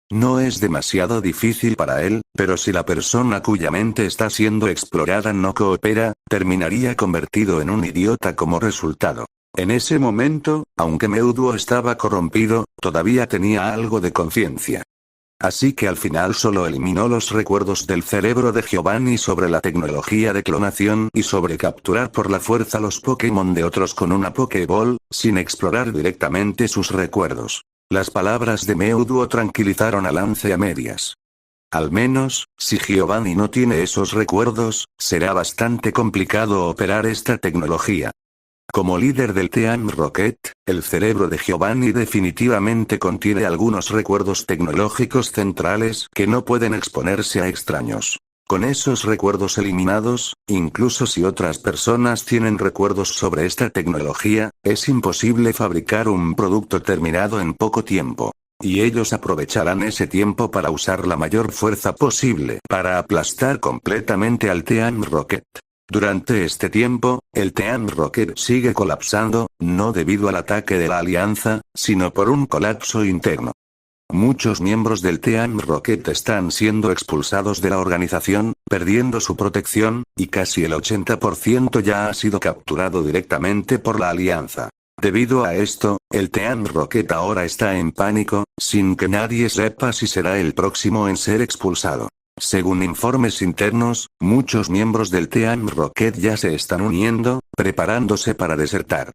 No es demasiado difícil para él, pero si la persona cuya mente está siendo explorada no coopera, terminaría convertido en un idiota como resultado. En ese momento, aunque Meuduo estaba corrompido, todavía tenía algo de conciencia. Así que al final solo eliminó los recuerdos del cerebro de Giovanni sobre la tecnología de clonación y sobre capturar por la fuerza los Pokémon de otros con una Pokéball, sin explorar directamente sus recuerdos. Las palabras de Meuduo tranquilizaron a Lance a medias. Al menos, si Giovanni no tiene esos recuerdos, será bastante complicado operar esta tecnología. Como líder del Team Rocket, el cerebro de Giovanni definitivamente contiene algunos recuerdos tecnológicos centrales que no pueden exponerse a extraños. Con esos recuerdos eliminados, incluso si otras personas tienen recuerdos sobre esta tecnología, es imposible fabricar un producto terminado en poco tiempo. Y ellos aprovecharán ese tiempo para usar la mayor fuerza posible para aplastar completamente al Team Rocket. Durante este tiempo, el Team Rocket sigue colapsando, no debido al ataque de la Alianza, sino por un colapso interno. Muchos miembros del Team Rocket están siendo expulsados de la organización, perdiendo su protección, y casi el 80% ya ha sido capturado directamente por la Alianza. Debido a esto, el Team Rocket ahora está en pánico, sin que nadie sepa si será el próximo en ser expulsado. Según informes internos, muchos miembros del Team Rocket ya se están uniendo, preparándose para desertar.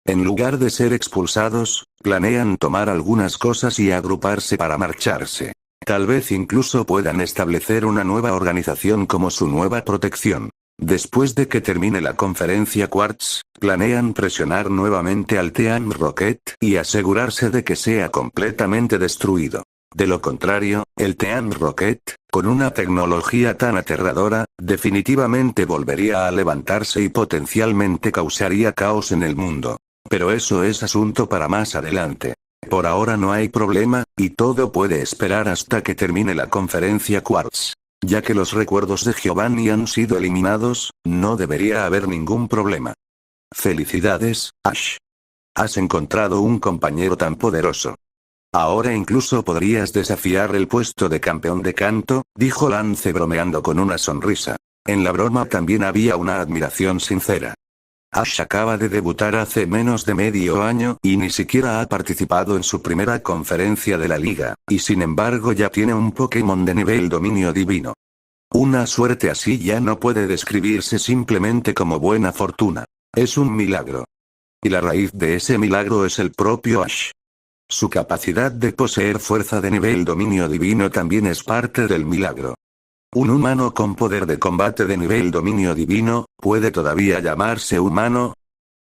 En lugar de ser expulsados, planean tomar algunas cosas y agruparse para marcharse. Tal vez incluso puedan establecer una nueva organización como su nueva protección. Después de que termine la conferencia Quartz, planean presionar nuevamente al Team Rocket y asegurarse de que sea completamente destruido. De lo contrario, el Team Rocket, con una tecnología tan aterradora, definitivamente volvería a levantarse y potencialmente causaría caos en el mundo. Pero eso es asunto para más adelante. Por ahora no hay problema, y todo puede esperar hasta que termine la conferencia Quartz. Ya que los recuerdos de Giovanni han sido eliminados, no debería haber ningún problema. Felicidades, Ash. Has encontrado un compañero tan poderoso. Ahora incluso podrías desafiar el puesto de campeón de canto, dijo Lance bromeando con una sonrisa. En la broma también había una admiración sincera. Ash acaba de debutar hace menos de medio año y ni siquiera ha participado en su primera conferencia de la liga, y sin embargo ya tiene un Pokémon de nivel dominio divino. Una suerte así ya no puede describirse simplemente como buena fortuna. Es un milagro. Y la raíz de ese milagro es el propio Ash. Su capacidad de poseer fuerza de nivel dominio divino también es parte del milagro. Un humano con poder de combate de nivel dominio divino, ¿puede todavía llamarse humano?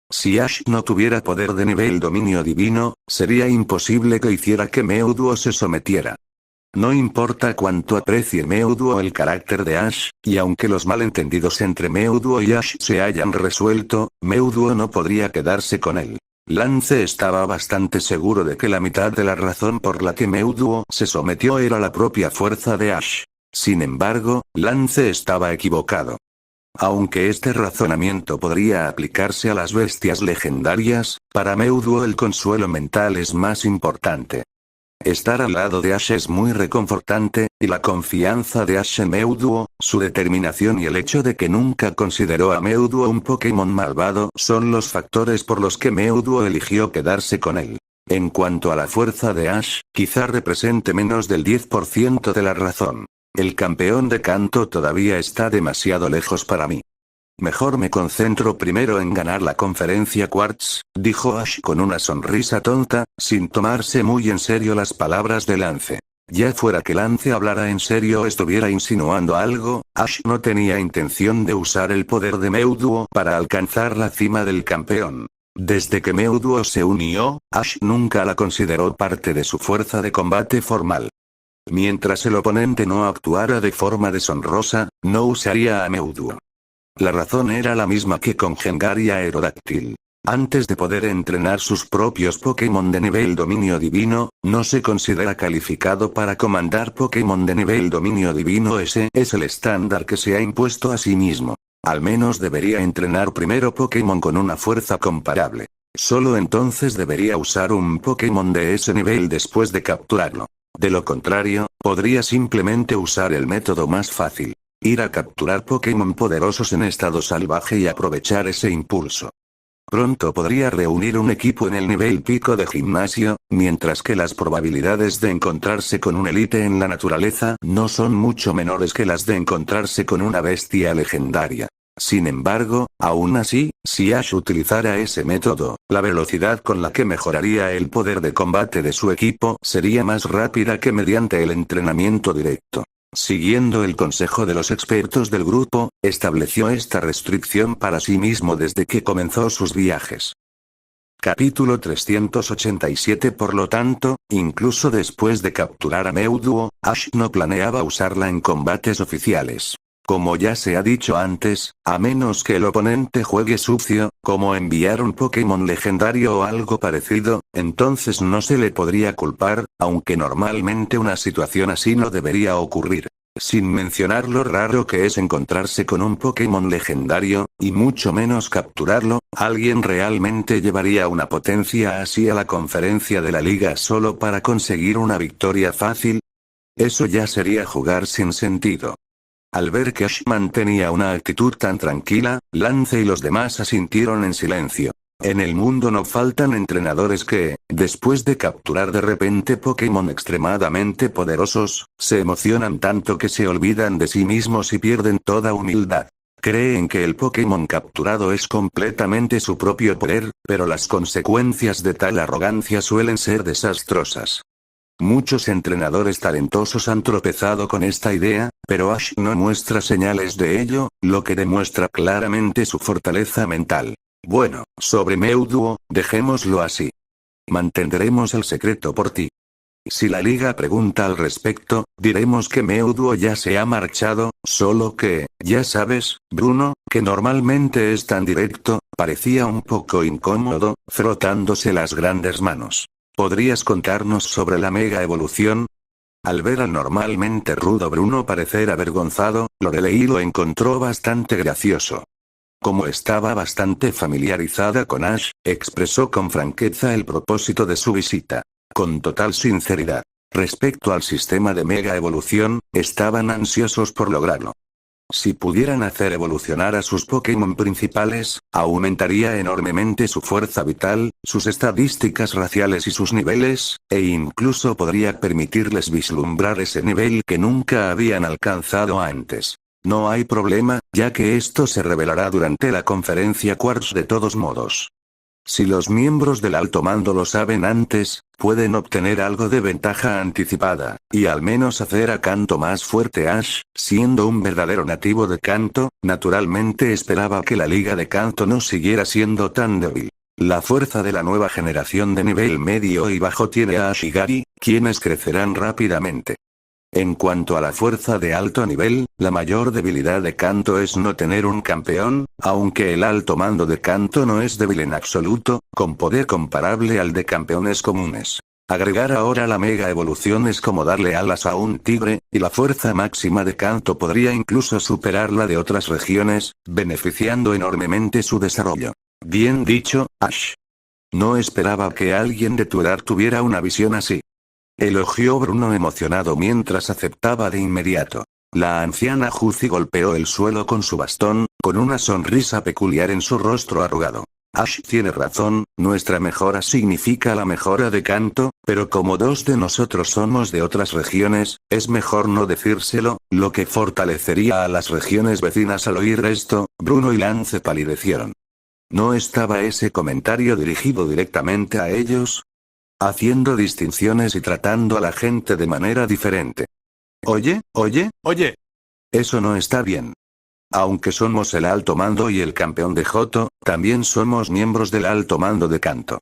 Si Ash no tuviera poder de nivel dominio divino, sería imposible que hiciera que Mewtwo se sometiera. No importa cuánto aprecie Mewtwo el carácter de Ash, y aunque los malentendidos entre Mewtwo y Ash se hayan resuelto, Mewtwo no podría quedarse con él. Lance estaba bastante seguro de que la mitad de la razón por la que Mewtwo se sometió era la propia fuerza de Ash. Sin embargo, Lance estaba equivocado. Aunque este razonamiento podría aplicarse a las bestias legendarias, para Mewtwo el consuelo mental es más importante. Estar al lado de Ash es muy reconfortante, y la confianza de Ash en Mewtwo, su determinación y el hecho de que nunca consideró a Mewtwo un Pokémon malvado son los factores por los que Mewtwo eligió quedarse con él. En cuanto a la fuerza de Ash, quizá represente menos del 10% de la razón. El campeón de canto todavía está demasiado lejos para mí. Mejor me concentro primero en ganar la conferencia Quartz, dijo Ash con una sonrisa tonta, sin tomarse muy en serio las palabras de Lance. Ya fuera que Lance hablara en serio o estuviera insinuando algo, Ash no tenía intención de usar el poder de Mewtwo para alcanzar la cima del campeón. Desde que Mewtwo se unió, Ash nunca la consideró parte de su fuerza de combate formal. Mientras el oponente no actuara de forma deshonrosa, no usaría a Mewtwo. La razón era la misma que con Gengar y Aerodactyl. Antes de poder entrenar sus propios Pokémon de nivel dominio divino, no se considera calificado para comandar Pokémon de nivel dominio divino. Ese es el estándar que se ha impuesto a sí mismo. Al menos debería entrenar primero Pokémon con una fuerza comparable. Solo entonces debería usar un Pokémon de ese nivel después de capturarlo. De lo contrario, podría simplemente usar el método más fácil. Ir a capturar Pokémon poderosos en estado salvaje y aprovechar ese impulso. Pronto podría reunir un equipo en el nivel pico de gimnasio, mientras que las probabilidades de encontrarse con un elite en la naturaleza no son mucho menores que las de encontrarse con una bestia legendaria. Sin embargo, aún así, si Ash utilizara ese método, la velocidad con la que mejoraría el poder de combate de su equipo sería más rápida que mediante el entrenamiento directo. Siguiendo el consejo de los expertos del grupo, estableció esta restricción para sí mismo desde que comenzó sus viajes. Capítulo 387. Por lo tanto, incluso después de capturar a Mewtwo, Ash no planeaba usarla en combates oficiales. Como ya se ha dicho antes, a menos que el oponente juegue sucio, como enviar un Pokémon legendario o algo parecido, entonces no se le podría culpar, aunque normalmente una situación así no debería ocurrir. Sin mencionar lo raro que es encontrarse con un Pokémon legendario, y mucho menos capturarlo, ¿alguien realmente llevaría una potencia así a la conferencia de la liga solo para conseguir una victoria fácil? Eso ya sería jugar sin sentido. Al ver que Ash mantenía una actitud tan tranquila, Lance y los demás asintieron en silencio. En el mundo no faltan entrenadores que, después de capturar de repente Pokémon extremadamente poderosos, se emocionan tanto que se olvidan de sí mismos y pierden toda humildad. Creen que el Pokémon capturado es completamente su propio poder, pero las consecuencias de tal arrogancia suelen ser desastrosas. Muchos entrenadores talentosos han tropezado con esta idea, pero Ash no muestra señales de ello, lo que demuestra claramente su fortaleza mental. Bueno, sobre Mewtwo, dejémoslo así. Mantendremos el secreto por ti. Si la liga pregunta al respecto, diremos que Mewtwo ya se ha marchado, solo que, ya sabes, Bruno, que normalmente es tan directo, parecía un poco incómodo, frotándose las grandes manos. ¿Podrías contarnos sobre la mega evolución? Al ver al normalmente rudo Bruno parecer avergonzado, Lorelei lo encontró bastante gracioso. Como estaba bastante familiarizada con Ash, expresó con franqueza el propósito de su visita. Con total sinceridad. Respecto al sistema de mega evolución, estaban ansiosos por lograrlo. Si pudieran hacer evolucionar a sus Pokémon principales, aumentaría enormemente su fuerza vital, sus estadísticas raciales y sus niveles, e incluso podría permitirles vislumbrar ese nivel que nunca habían alcanzado antes. No hay problema, ya que esto se revelará durante la conferencia Quartz de todos modos. Si los miembros del alto mando lo saben antes, pueden obtener algo de ventaja anticipada, y al menos hacer a Kanto más fuerte. Ash, siendo un verdadero nativo de Kanto, naturalmente esperaba que la liga de Kanto no siguiera siendo tan débil. La fuerza de la nueva generación de nivel medio y bajo tiene a Ash y Gary, quienes crecerán rápidamente. En cuanto a la fuerza de alto nivel, la mayor debilidad de Kanto es no tener un campeón, aunque el alto mando de Kanto no es débil en absoluto, con poder comparable al de campeones comunes. Agregar ahora la mega evolución es como darle alas a un tigre, y la fuerza máxima de Kanto podría incluso superar la de otras regiones, beneficiando enormemente su desarrollo. Bien dicho, Ash. No esperaba que alguien de tu edad tuviera una visión así. Elogió Bruno emocionado mientras aceptaba de inmediato. La anciana Juzi golpeó el suelo con su bastón, con una sonrisa peculiar en su rostro arrugado. Ash tiene razón, nuestra mejora significa la mejora de Kanto, pero como dos de nosotros somos de otras regiones, es mejor no decírselo, lo que fortalecería a las regiones vecinas. Al oír esto, Bruno y Lance palidecieron. ¿No estaba ese comentario dirigido directamente a ellos? Haciendo distinciones y tratando a la gente de manera diferente. Oye. Eso no está bien. Aunque somos el alto mando y el campeón de Johto, también somos miembros del alto mando de Kanto.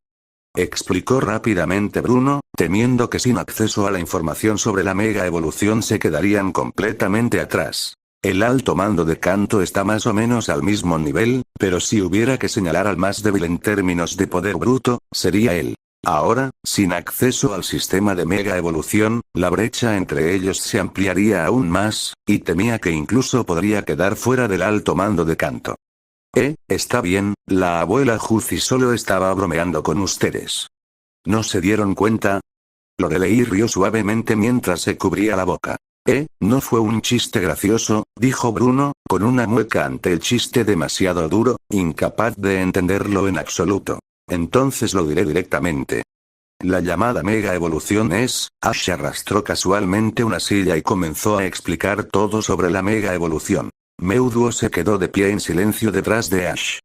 Explicó rápidamente Bruno, temiendo que sin acceso a la información sobre la mega evolución se quedarían completamente atrás. El alto mando de Kanto está más o menos al mismo nivel, pero si hubiera que señalar al más débil en términos de poder bruto, sería él. Ahora, sin acceso al sistema de mega evolución, la brecha entre ellos se ampliaría aún más, y temía que incluso podría quedar fuera del alto mando de Kanto. Está bien, la abuela Juzi solo estaba bromeando con ustedes. ¿No se dieron cuenta? Lorelei rió suavemente mientras se cubría la boca. No fue un chiste gracioso, dijo Bruno, con una mueca ante el chiste demasiado duro, incapaz de entenderlo en absoluto. Entonces lo diré directamente. La llamada mega evolución es, Ash arrastró casualmente una silla y comenzó a explicar todo sobre la mega evolución. Mewtwo se quedó de pie en silencio detrás de Ash.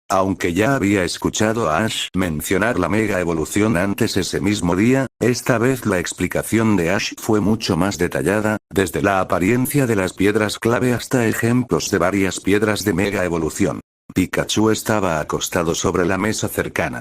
Aunque ya había escuchado a Ash mencionar la mega evolución antes ese mismo día, esta vez la explicación de Ash fue mucho más detallada, desde la apariencia de las piedras clave hasta ejemplos de varias piedras de mega evolución. Pikachu estaba acostado sobre la mesa cercana.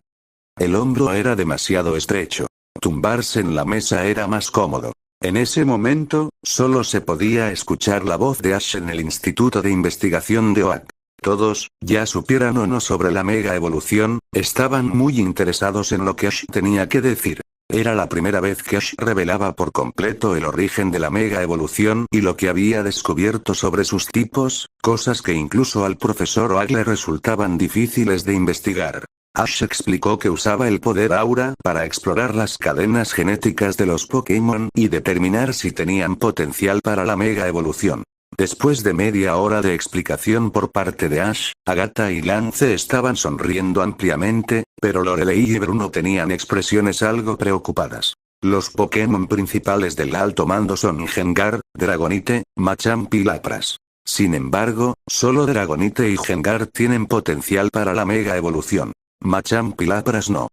El hombro era demasiado estrecho. Tumbarse en la mesa era más cómodo. En ese momento, solo se podía escuchar la voz de Ash en el Instituto de Investigación de Oak. Todos, ya supieran o no sobre la mega evolución, estaban muy interesados en lo que Ash tenía que decir. Era la primera vez que Ash revelaba por completo el origen de la mega evolución y lo que había descubierto sobre sus tipos, cosas que incluso al profesor Oak le resultaban difíciles de investigar. Ash explicó que usaba el poder aura para explorar las cadenas genéticas de los Pokémon y determinar si tenían potencial para la mega evolución. Después de media hora de explicación por parte de Ash, Agatha y Lance estaban sonriendo ampliamente, pero Lorelei y Bruno tenían expresiones algo preocupadas. Los Pokémon principales del alto mando son Gengar, Dragonite, Machamp y Lapras. Sin embargo, solo Dragonite y Gengar tienen potencial para la mega evolución. Machamp y Lapras no.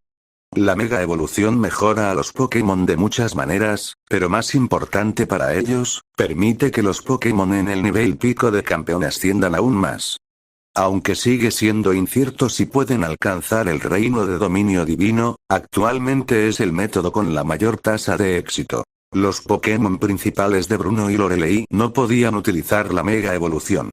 La mega evolución mejora a los Pokémon de muchas maneras, pero más importante para ellos, permite que los Pokémon en el nivel pico de campeón asciendan aún más. Aunque sigue siendo incierto si pueden alcanzar el reino de dominio divino, actualmente es el método con la mayor tasa de éxito. Los Pokémon principales de Bruno y Lorelei no podían utilizar la mega evolución.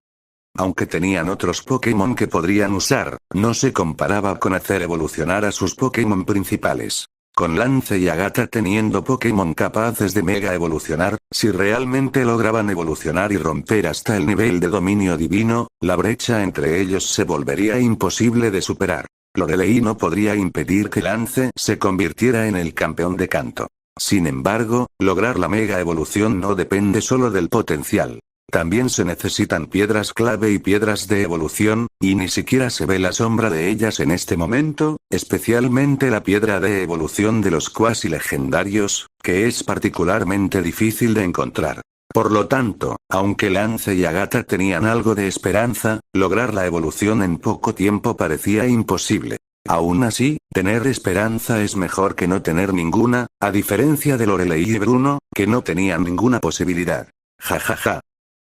Aunque tenían otros Pokémon que podrían usar, no se comparaba con hacer evolucionar a sus Pokémon principales. Con Lance y Agatha teniendo Pokémon capaces de mega evolucionar, si realmente lograban evolucionar y romper hasta el nivel de dominio divino, la brecha entre ellos se volvería imposible de superar. Lorelei no podría impedir que Lance se convirtiera en el campeón de canto. Sin embargo, lograr la mega evolución no depende solo del potencial. También se necesitan piedras clave y piedras de evolución, y ni siquiera se ve la sombra de ellas en este momento, especialmente la piedra de evolución de los cuasi legendarios, que es particularmente difícil de encontrar. Por lo tanto, aunque Lance y Agatha tenían algo de esperanza, lograr la evolución en poco tiempo parecía imposible. Aún así, tener esperanza es mejor que no tener ninguna, a diferencia de Lorelei y Bruno, que no tenían ninguna posibilidad. Jajaja.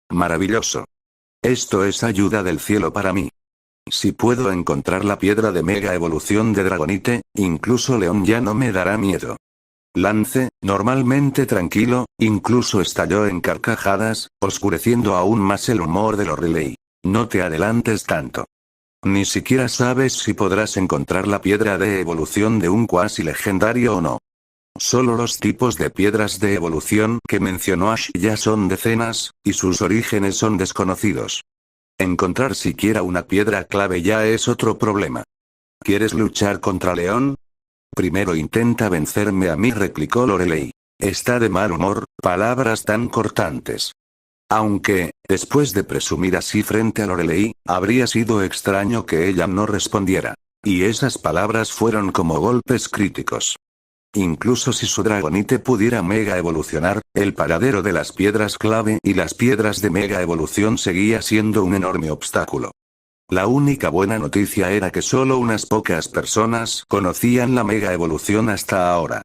Maravilloso. Esto es ayuda del cielo para mí. Si puedo encontrar la piedra de mega evolución de Dragonite, incluso León ya no me dará miedo. Lance, normalmente tranquilo, incluso estalló en carcajadas, oscureciendo aún más el humor de Lorelei. No te adelantes tanto. Ni siquiera sabes si podrás encontrar la piedra de evolución de un cuasi legendario o no. Solo los tipos de piedras de evolución que mencionó Ash ya son decenas, y sus orígenes son desconocidos. Encontrar siquiera una piedra clave ya es otro problema. ¿Quieres luchar contra León? Primero intenta vencerme a mí, replicó Lorelei. Está de mal humor, palabras tan cortantes. Aunque, después de presumir así frente a Lorelei, habría sido extraño que ella no respondiera. Y esas palabras fueron como golpes críticos. Incluso si su Dragonite pudiera mega evolucionar, el paradero de las piedras clave y las piedras de mega evolución seguía siendo un enorme obstáculo. La única buena noticia era que solo unas pocas personas conocían la mega evolución hasta ahora.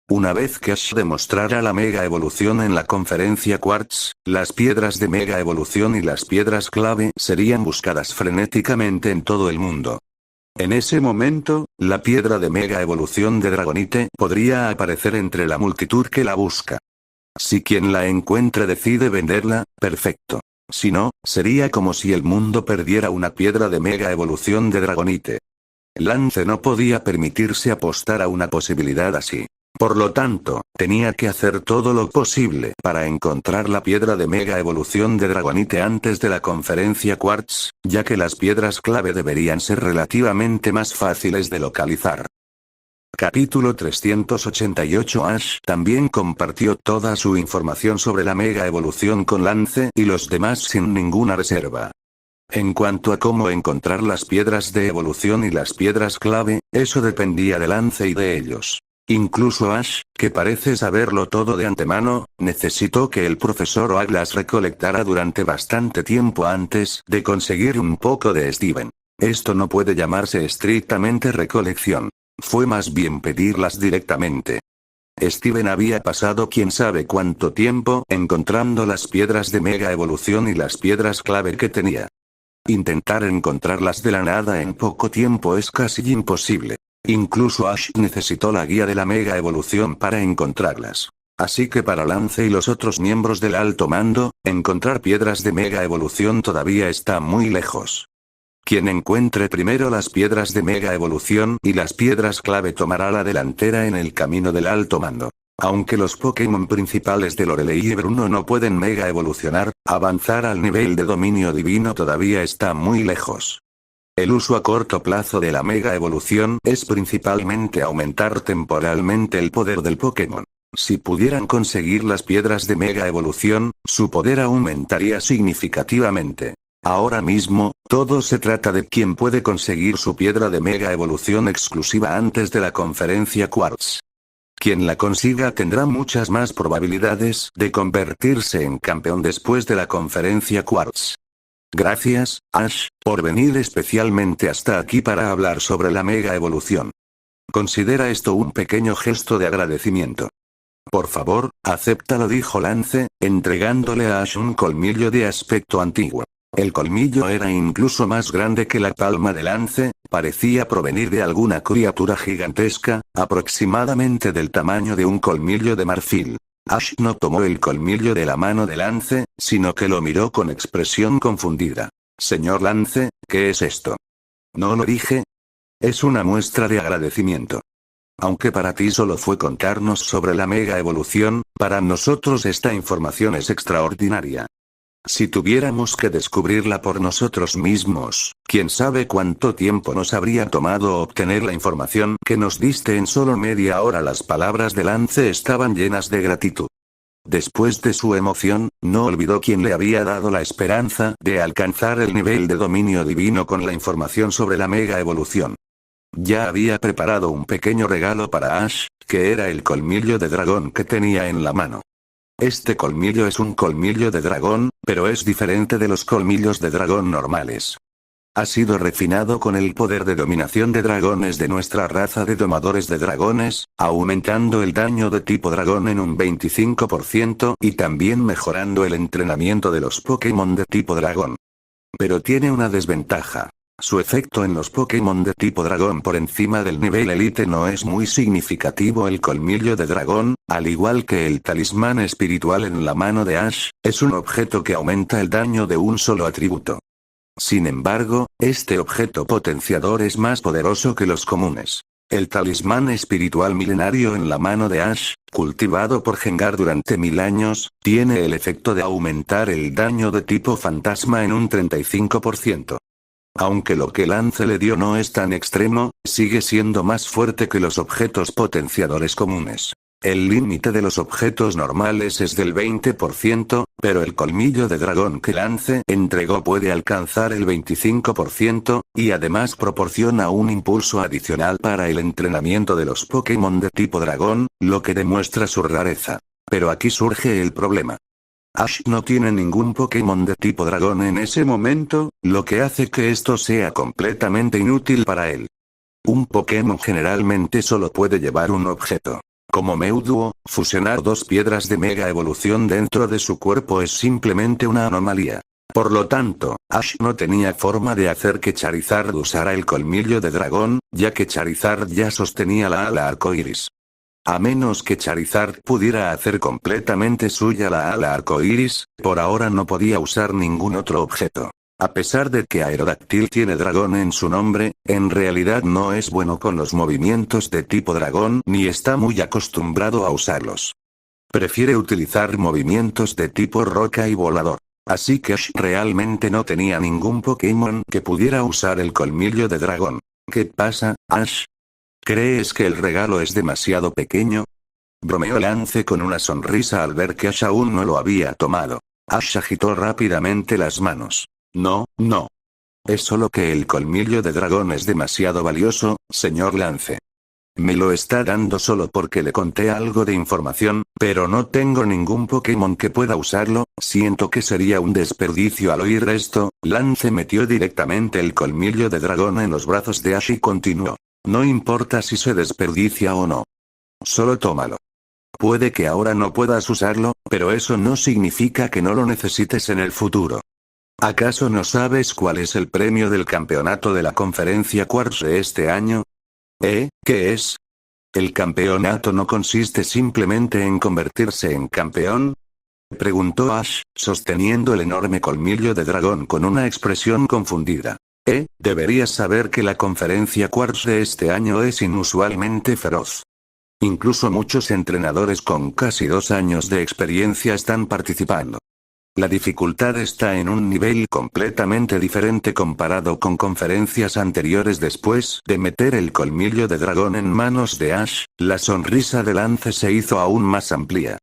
Una vez que Ash demostrara la mega evolución en la conferencia Quartz, las piedras de mega evolución y las piedras clave serían buscadas frenéticamente en todo el mundo. En ese momento, la piedra de mega evolución de Dragonite podría aparecer entre la multitud que la busca. Si quien la encuentre decide venderla, perfecto. Si no, sería como si el mundo perdiera una piedra de mega evolución de Dragonite. Lance no podía permitirse apostar a una posibilidad así. Por lo tanto, tenía que hacer todo lo posible para encontrar la piedra de mega evolución de Dragonite antes de la conferencia Quartz, ya que las piedras clave deberían ser relativamente más fáciles de localizar. Capítulo 388. Ash también compartió toda su información sobre la mega evolución con Lance y los demás sin ninguna reserva. En cuanto a cómo encontrar las piedras de evolución y las piedras clave, eso dependía de Lance y de ellos. Incluso Ash, que parece saberlo todo de antemano, necesitó que el profesor Oak las recolectara durante bastante tiempo antes de conseguir un poco de Steven. Esto no puede llamarse estrictamente recolección. Fue más bien pedirlas directamente. Steven había pasado quién sabe cuánto tiempo encontrando las piedras de mega evolución y las piedras clave que tenía. Intentar encontrarlas de la nada en poco tiempo es casi imposible. Incluso Ash necesitó la guía de la mega evolución para encontrarlas. Así que para Lance y los otros miembros del alto mando, encontrar piedras de mega evolución todavía está muy lejos. Quien encuentre primero las piedras de mega evolución y las piedras clave tomará la delantera en el camino del alto mando. Aunque los Pokémon principales de Lorelei y Bruno no pueden mega evolucionar, avanzar al nivel de dominio divino todavía está muy lejos. El uso a corto plazo de la mega evolución es principalmente aumentar temporalmente el poder del Pokémon. Si pudieran conseguir las piedras de Mega Evolución, su poder aumentaría significativamente. Ahora mismo, todo se trata de quién puede conseguir su piedra de Mega Evolución exclusiva antes de la conferencia Quartz. Quien la consiga tendrá muchas más probabilidades de convertirse en campeón después de la conferencia Quartz. Gracias, Ash, por venir especialmente hasta aquí para hablar sobre la Mega Evolución. Considera esto un pequeño gesto de agradecimiento. Por favor, acéptalo, dijo Lance, entregándole a Ash un colmillo de aspecto antiguo. El colmillo era incluso más grande que la palma de Lance, parecía provenir de alguna criatura gigantesca, aproximadamente del tamaño de un colmillo de marfil. Ash no tomó el colmillo de la mano de Lance, sino que lo miró con expresión confundida. Señor Lance, ¿qué es esto? ¿No lo dije? Es una muestra de agradecimiento. Aunque para ti solo fue contarnos sobre la Mega Evolución, para nosotros esta información es extraordinaria. Si tuviéramos que descubrirla por nosotros mismos, quién sabe cuánto tiempo nos habría tomado obtener la información que nos diste en solo media hora. Las palabras de Lance estaban llenas de gratitud. Después de su emoción, no olvidó quién le había dado la esperanza de alcanzar el nivel de dominio divino con la información sobre la Mega Evolución. Ya había preparado un pequeño regalo para Ash, que era el colmillo de dragón que tenía en la mano. Este colmillo es un colmillo de dragón, pero es diferente de los colmillos de dragón normales. Ha sido refinado con el poder de dominación de dragones de nuestra raza de domadores de dragones, aumentando el daño de tipo dragón en un 25% y también mejorando el entrenamiento de los Pokémon de tipo dragón. Pero tiene una desventaja. Su efecto en los Pokémon de tipo dragón por encima del nivel elite no es muy significativo. El colmillo de dragón, al igual que el talismán espiritual en la mano de Ash, es un objeto que aumenta el daño de un solo atributo. Sin embargo, este objeto potenciador es más poderoso que los comunes. El talismán espiritual milenario en la mano de Ash, cultivado por Gengar durante 1000 años, tiene el efecto de aumentar el daño de tipo fantasma en un 35%. Aunque lo que Lance le dio no es tan extremo, sigue siendo más fuerte que los objetos potenciadores comunes. El límite de los objetos normales es del 20%, pero el colmillo de dragón que Lance entregó puede alcanzar el 25%, y además proporciona un impulso adicional para el entrenamiento de los Pokémon de tipo dragón, lo que demuestra su rareza. Pero aquí surge el problema. Ash no tiene ningún Pokémon de tipo dragón en ese momento, lo que hace que esto sea completamente inútil para él. Un Pokémon generalmente solo puede llevar un objeto. Como Mewtwo, fusionar dos piedras de Mega Evolución dentro de su cuerpo es simplemente una anomalía. Por lo tanto, Ash no tenía forma de hacer que Charizard usara el colmillo de dragón, ya que Charizard ya sostenía la ala arcoíris. A menos que Charizard pudiera hacer completamente suya la ala arcoíris, por ahora no podía usar ningún otro objeto. A pesar de que Aerodactyl tiene dragón en su nombre, en realidad no es bueno con los movimientos de tipo dragón ni está muy acostumbrado a usarlos. Prefiere utilizar movimientos de tipo roca y volador. Así que Ash realmente no tenía ningún Pokémon que pudiera usar el colmillo de dragón. ¿Qué pasa, Ash? ¿Crees que el regalo es demasiado pequeño? Bromeó Lance con una sonrisa al ver que Ash aún no lo había tomado. Ash agitó rápidamente las manos. No, no. Es solo que el colmillo de dragón es demasiado valioso, señor Lance. Me lo está dando solo porque le conté algo de información, pero no tengo ningún Pokémon que pueda usarlo. Siento que sería un desperdicio al oír esto. Lance metió directamente el colmillo de dragón en los brazos de Ash y continuó. No importa si se desperdicia o no. Solo tómalo. Puede que ahora no puedas usarlo, pero eso no significa que no lo necesites en el futuro. ¿Acaso no sabes cuál es el premio del campeonato de la conferencia Quartz de este año? ¿Qué es? ¿El campeonato no consiste simplemente en convertirse en campeón? Preguntó Ash, sosteniendo el enorme colmillo de dragón con una expresión confundida. Deberías saber que la conferencia Quartz de este año es inusualmente feroz. Incluso muchos entrenadores con casi 2 años de experiencia están participando. La dificultad está en un nivel completamente diferente comparado con conferencias anteriores. Después de meter el colmillo de dragón en manos de Ash, la sonrisa de Lance se hizo aún más amplia.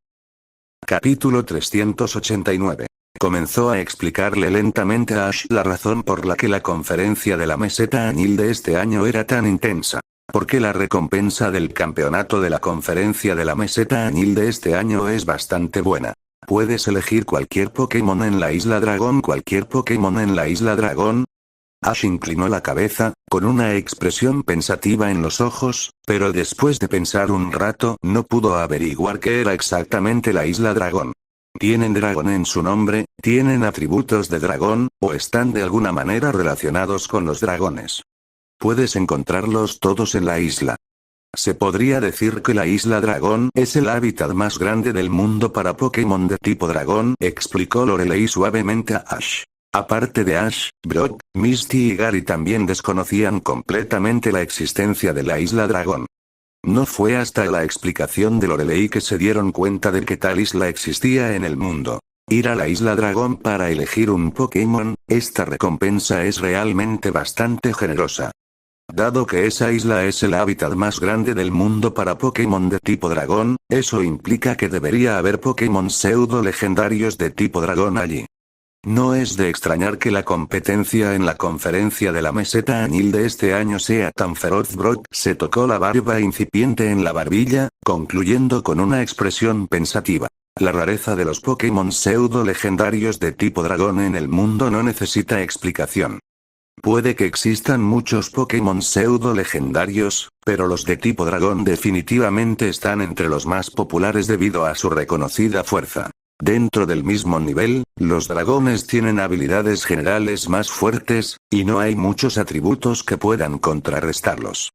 Capítulo 389. Comenzó a explicarle lentamente a Ash la razón por la que la conferencia de la meseta Anil de este año era tan intensa. Porque la recompensa del campeonato de la conferencia de la meseta Anil de este año es bastante buena. Puedes elegir cualquier Pokémon en la Isla Dragón. ¿Cualquier Pokémon en la Isla Dragón? Ash inclinó la cabeza, con una expresión pensativa en los ojos, pero después de pensar un rato no pudo averiguar qué era exactamente la Isla Dragón. ¿Tienen dragón en su nombre, tienen atributos de dragón, o están de alguna manera relacionados con los dragones? Puedes encontrarlos todos en la isla. Se podría decir que la Isla Dragón es el hábitat más grande del mundo para Pokémon de tipo dragón, explicó Lorelei suavemente a Ash. Aparte de Ash, Brock, Misty y Gary también desconocían completamente la existencia de la Isla Dragón. No fue hasta la explicación de Lorelei que se dieron cuenta de que tal isla existía en el mundo. Ir a la Isla Dragón para elegir un Pokémon, esta recompensa es realmente bastante generosa. Dado que esa isla es el hábitat más grande del mundo para Pokémon de tipo dragón, eso implica que debería haber Pokémon pseudo legendarios de tipo dragón allí. No es de extrañar que la competencia en la conferencia de la meseta Anil de este año sea tan feroz. Brock se tocó la barba incipiente en la barbilla, concluyendo con una expresión pensativa. La rareza de los Pokémon pseudo legendarios de tipo dragón en el mundo no necesita explicación. Puede que existan muchos Pokémon pseudo legendarios, pero los de tipo dragón definitivamente están entre los más populares debido a su reconocida fuerza. Dentro del mismo nivel, los dragones tienen habilidades generales más fuertes, y no hay muchos atributos que puedan contrarrestarlos.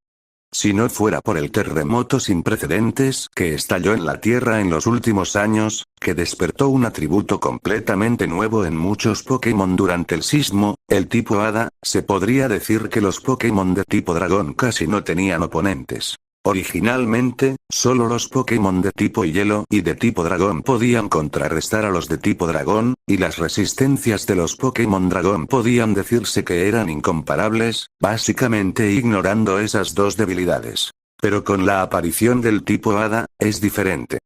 Si no fuera por el terremoto sin precedentes que estalló en la Tierra en los últimos años, que despertó un atributo completamente nuevo en muchos Pokémon durante el sismo, el tipo Hada, se podría decir que los Pokémon de tipo dragón casi no tenían oponentes. Originalmente, solo los Pokémon de tipo hielo y de tipo dragón podían contrarrestar a los de tipo dragón, y las resistencias de los Pokémon dragón podían decirse que eran incomparables, básicamente ignorando esas dos debilidades. Pero con la aparición del tipo Hada, es diferente.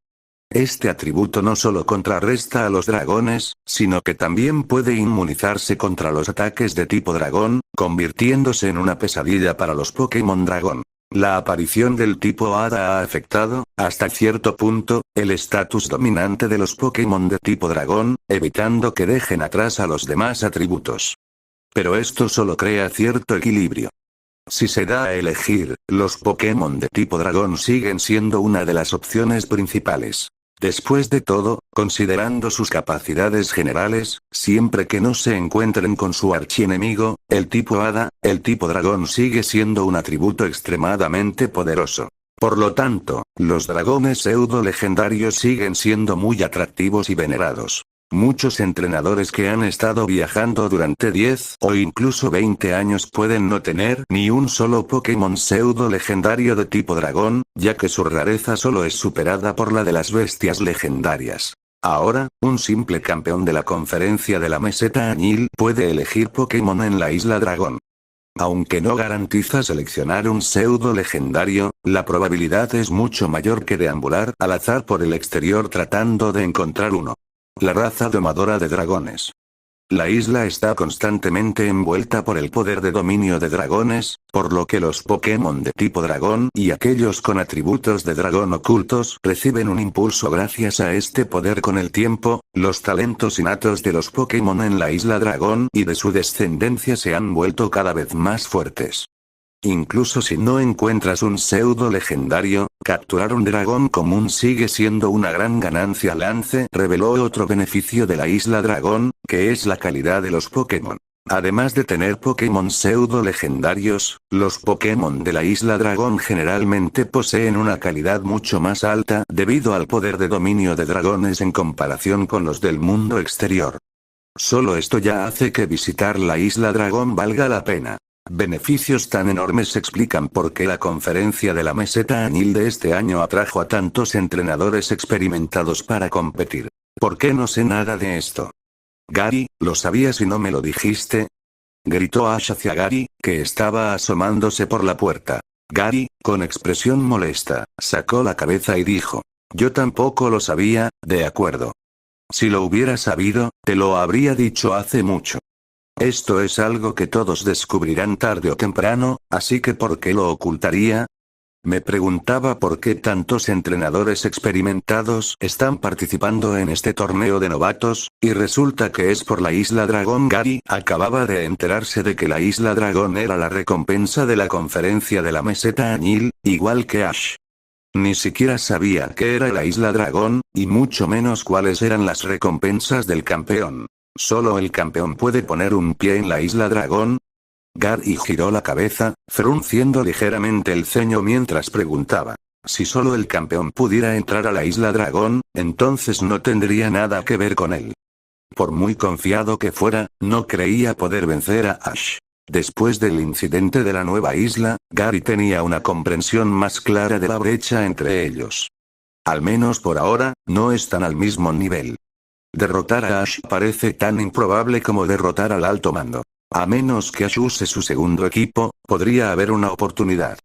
Este atributo no solo contrarresta a los dragones, sino que también puede inmunizarse contra los ataques de tipo dragón, convirtiéndose en una pesadilla para los Pokémon dragón. La aparición del tipo Hada ha afectado, hasta cierto punto, el estatus dominante de los Pokémon de tipo dragón, evitando que dejen atrás a los demás atributos. Pero esto solo crea cierto equilibrio. Si se da a elegir, los Pokémon de tipo dragón siguen siendo una de las opciones principales. Después de todo, considerando sus capacidades generales, siempre que no se encuentren con su archienemigo, el tipo Hada, el tipo dragón sigue siendo un atributo extremadamente poderoso. Por lo tanto, los dragones pseudo legendarios siguen siendo muy atractivos y venerados. Muchos entrenadores que han estado viajando durante 10 o incluso 20 años pueden no tener ni un solo Pokémon pseudo legendario de tipo dragón, ya que su rareza solo es superada por la de las bestias legendarias. Ahora, un simple campeón de la conferencia de la meseta Anil puede elegir Pokémon en la Isla Dragón. Aunque no garantiza seleccionar un pseudo legendario, la probabilidad es mucho mayor que deambular al azar por el exterior tratando de encontrar uno. La raza domadora de dragones. La isla está constantemente envuelta por el poder de dominio de dragones, por lo que los Pokémon de tipo dragón y aquellos con atributos de dragón ocultos reciben un impulso gracias a este poder con el tiempo. Los talentos innatos de los Pokémon en la isla dragón y de su descendencia se han vuelto cada vez más fuertes. Incluso si no encuentras un pseudo legendario, capturar un dragón común sigue siendo una gran ganancia. Lance reveló otro beneficio de la Isla Dragón, que es la calidad de los Pokémon. Además de tener Pokémon pseudo legendarios, los Pokémon de la Isla Dragón generalmente poseen una calidad mucho más alta debido al poder de dominio de dragones en comparación con los del mundo exterior. Solo esto ya hace que visitar la Isla Dragón valga la pena. Beneficios tan enormes explican por qué la conferencia de la meseta Anil de este año atrajo a tantos entrenadores experimentados para competir. ¿Por qué no sé nada de esto? Gary, ¿lo sabías y no me lo dijiste? Gritó Ash hacia Gary, que estaba asomándose por la puerta. Gary, con expresión molesta, sacó la cabeza y dijo: yo tampoco lo sabía, de acuerdo. Si lo hubiera sabido, te lo habría dicho hace mucho. Esto es algo que todos descubrirán tarde o temprano, así que ¿por qué lo ocultaría? Me preguntaba por qué tantos entrenadores experimentados están participando en este torneo de novatos, y resulta que es por la Isla Dragón. Gary acababa de enterarse de que la Isla Dragón era la recompensa de la conferencia de la meseta Añil, igual que Ash. Ni siquiera sabía qué era la Isla Dragón, y mucho menos cuáles eran las recompensas del campeón. ¿Solo el campeón puede poner un pie en la Isla Dragón? Gary giró la cabeza, frunciendo ligeramente el ceño mientras preguntaba. Si solo el campeón pudiera entrar a la Isla Dragón, entonces no tendría nada que ver con él. Por muy confiado que fuera, no creía poder vencer a Ash. Después del incidente de la nueva isla, Gary tenía una comprensión más clara de la brecha entre ellos. Al menos por ahora, no están al mismo nivel. Derrotar a Ash parece tan improbable como derrotar al alto mando. A menos que Ash use su segundo equipo, podría haber una oportunidad.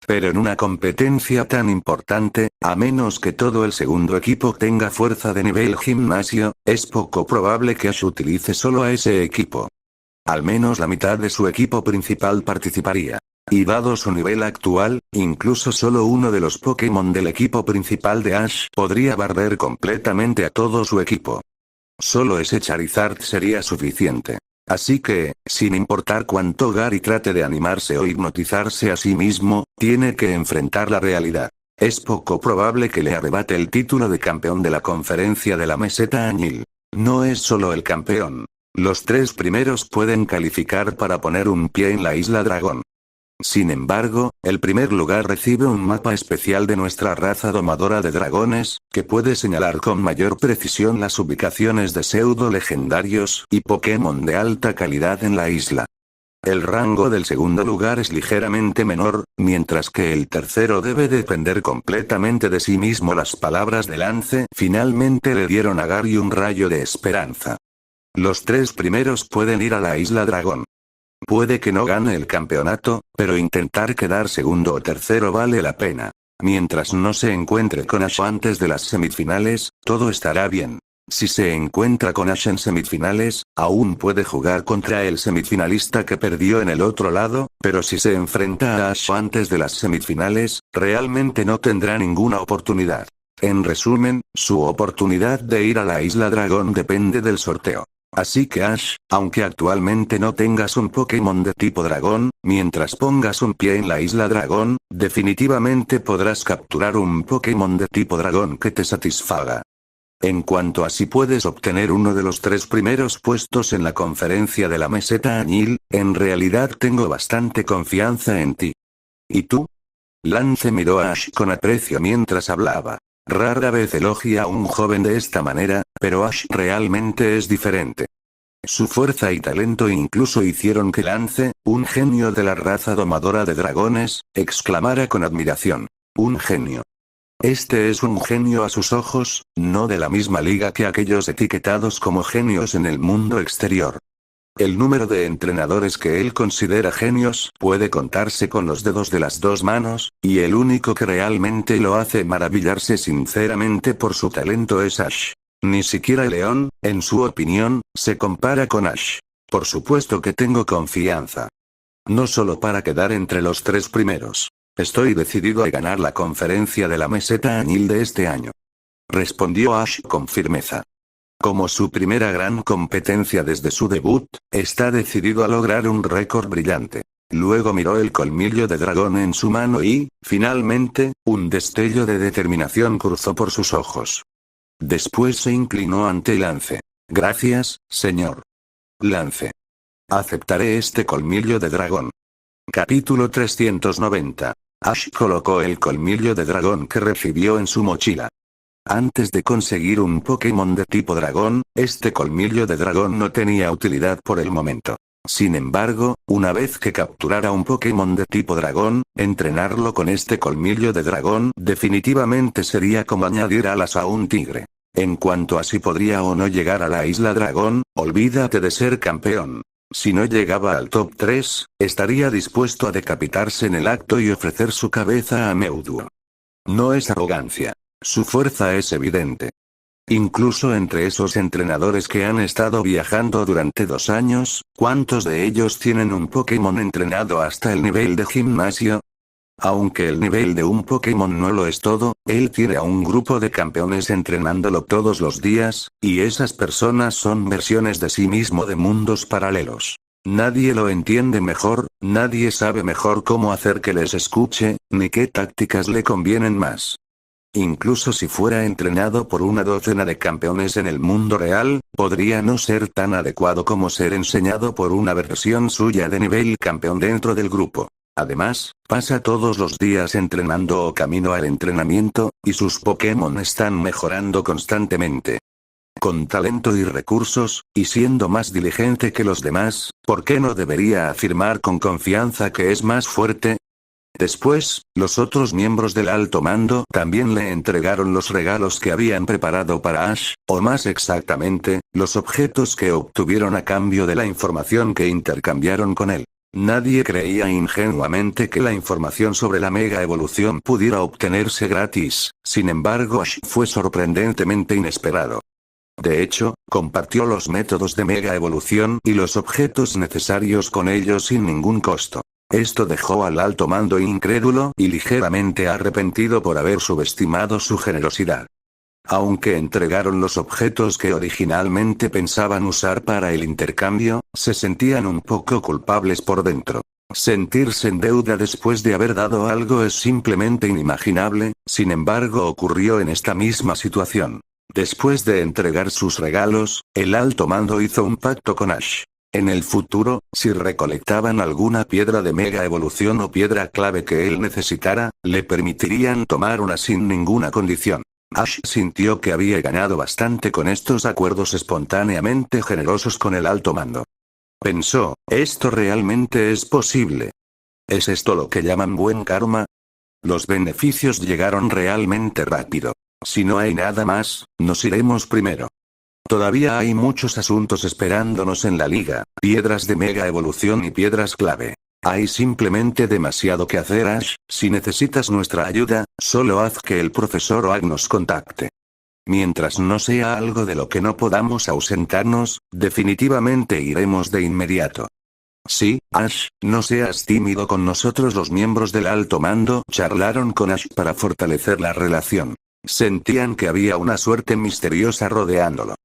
Pero en una competencia tan importante, a menos que todo el segundo equipo tenga fuerza de nivel gimnasio, es poco probable que Ash utilice solo a ese equipo. Al menos la mitad de su equipo principal participaría. Y dado su nivel actual, incluso solo uno de los Pokémon del equipo principal de Ash podría barrer completamente a todo su equipo. Solo ese Charizard sería suficiente. Así que, sin importar cuánto Gary trate de animarse o hipnotizarse a sí mismo, tiene que enfrentar la realidad. Es poco probable que le arrebate el título de campeón de la conferencia de la meseta Añil. No es solo el campeón. Los 3 primeros pueden calificar para poner un pie en la Isla Dragón. Sin embargo, el primer lugar recibe un mapa especial de nuestra raza domadora de dragones, que puede señalar con mayor precisión las ubicaciones de pseudo legendarios y Pokémon de alta calidad en la isla. El rango del segundo lugar es ligeramente menor, mientras que el tercero debe depender completamente de sí mismo. Las palabras de Lance finalmente le dieron a Gary un rayo de esperanza. Los 3 primeros pueden ir a la Isla Dragón. Puede que no gane el campeonato, pero intentar quedar segundo o tercero vale la pena. Mientras no se encuentre con Ash antes de las semifinales, todo estará bien. Si se encuentra con Ash en semifinales, aún puede jugar contra el semifinalista que perdió en el otro lado, pero si se enfrenta a Ash antes de las semifinales, realmente no tendrá ninguna oportunidad. En resumen, su oportunidad de ir a la Isla Dragón depende del sorteo. Así que Ash, aunque actualmente no tengas un Pokémon de tipo dragón, mientras pongas un pie en la Isla Dragón, definitivamente podrás capturar un Pokémon de tipo dragón que te satisfaga. En cuanto a si puedes obtener uno de los 3 primeros puestos en la conferencia de la meseta Añil, en realidad tengo bastante confianza en ti. ¿Y tú? Lance miró a Ash con aprecio mientras hablaba. Rara vez elogia a un joven de esta manera, pero Ash realmente es diferente. Su fuerza y talento incluso hicieron que Lance, un genio de la raza domadora de dragones, exclamara con admiración. Un genio. Este es un genio a sus ojos, no de la misma liga que aquellos etiquetados como genios en el mundo exterior. El número de entrenadores que él considera genios puede contarse con los dedos de las 2 manos, y el único que realmente lo hace maravillarse sinceramente por su talento es Ash. Ni siquiera León, en su opinión, se compara con Ash. Por supuesto que tengo confianza. No solo para quedar entre los 3 primeros. Estoy decidido a ganar la conferencia de la meseta Añil de este año. Respondió Ash con firmeza. Como su primera gran competencia desde su debut, está decidido a lograr un récord brillante. Luego miró el colmillo de dragón en su mano y, finalmente, un destello de determinación cruzó por sus ojos. Después se inclinó ante Lance. Gracias, señor. Lance. Aceptaré este colmillo de dragón. Capítulo 390. Ash colocó el colmillo de dragón que recibió en su mochila. Antes de conseguir un Pokémon de tipo dragón, este colmillo de dragón no tenía utilidad por el momento. Sin embargo, una vez que capturara un Pokémon de tipo dragón, entrenarlo con este colmillo de dragón definitivamente sería como añadir alas a un tigre. En cuanto a si podría o no llegar a la Isla Dragón, olvídate de ser campeón. Si no llegaba al top 3, estaría dispuesto a decapitarse en el acto y ofrecer su cabeza a Meuduo. No es arrogancia. Su fuerza es evidente. Incluso entre esos entrenadores que han estado viajando durante 2 años, ¿cuántos de ellos tienen un Pokémon entrenado hasta el nivel de gimnasio? Aunque el nivel de un Pokémon no lo es todo, él tiene a un grupo de campeones entrenándolo todos los días, y esas personas son versiones de sí mismo de mundos paralelos. Nadie lo entiende mejor, nadie sabe mejor cómo hacer que les escuche, ni qué tácticas le convienen más. Incluso si fuera entrenado por una docena de campeones en el mundo real, podría no ser tan adecuado como ser enseñado por una versión suya de nivel campeón dentro del grupo. Además, pasa todos los días entrenando o camino al entrenamiento, y sus Pokémon están mejorando constantemente. Con talento y recursos, y siendo más diligente que los demás, ¿por qué no debería afirmar con confianza que es más fuerte? Después, los otros miembros del alto mando también le entregaron los regalos que habían preparado para Ash, o más exactamente, los objetos que obtuvieron a cambio de la información que intercambiaron con él. Nadie creía ingenuamente que la información sobre la mega evolución pudiera obtenerse gratis, sin embargo Ash fue sorprendentemente inesperado. De hecho, compartió los métodos de mega evolución y los objetos necesarios con ellos sin ningún costo. Esto dejó al alto mando incrédulo y ligeramente arrepentido por haber subestimado su generosidad. Aunque entregaron los objetos que originalmente pensaban usar para el intercambio, se sentían un poco culpables por dentro. Sentirse en deuda después de haber dado algo es simplemente inimaginable, sin embargo ocurrió en esta misma situación. Después de entregar sus regalos, el alto mando hizo un pacto con Ash. En el futuro, si recolectaban alguna piedra de mega evolución o piedra clave que él necesitara, le permitirían tomar una sin ninguna condición. Ash sintió que había ganado bastante con estos acuerdos espontáneamente generosos con el alto mando. Pensó, ¿esto realmente es posible? ¿Es esto lo que llaman buen karma? Los beneficios llegaron realmente rápido. Si no hay nada más, nos iremos primero. Todavía hay muchos asuntos esperándonos en la liga, piedras de mega evolución y piedras clave. Hay simplemente demasiado que hacer, Ash. Si necesitas nuestra ayuda, solo haz que el profesor Oak nos contacte. Mientras no sea algo de lo que no podamos ausentarnos, definitivamente iremos de inmediato. Sí, Ash, no seas tímido con nosotros. Los miembros del alto mando charlaron con Ash para fortalecer la relación. Sentían que había una suerte misteriosa rodeándolo.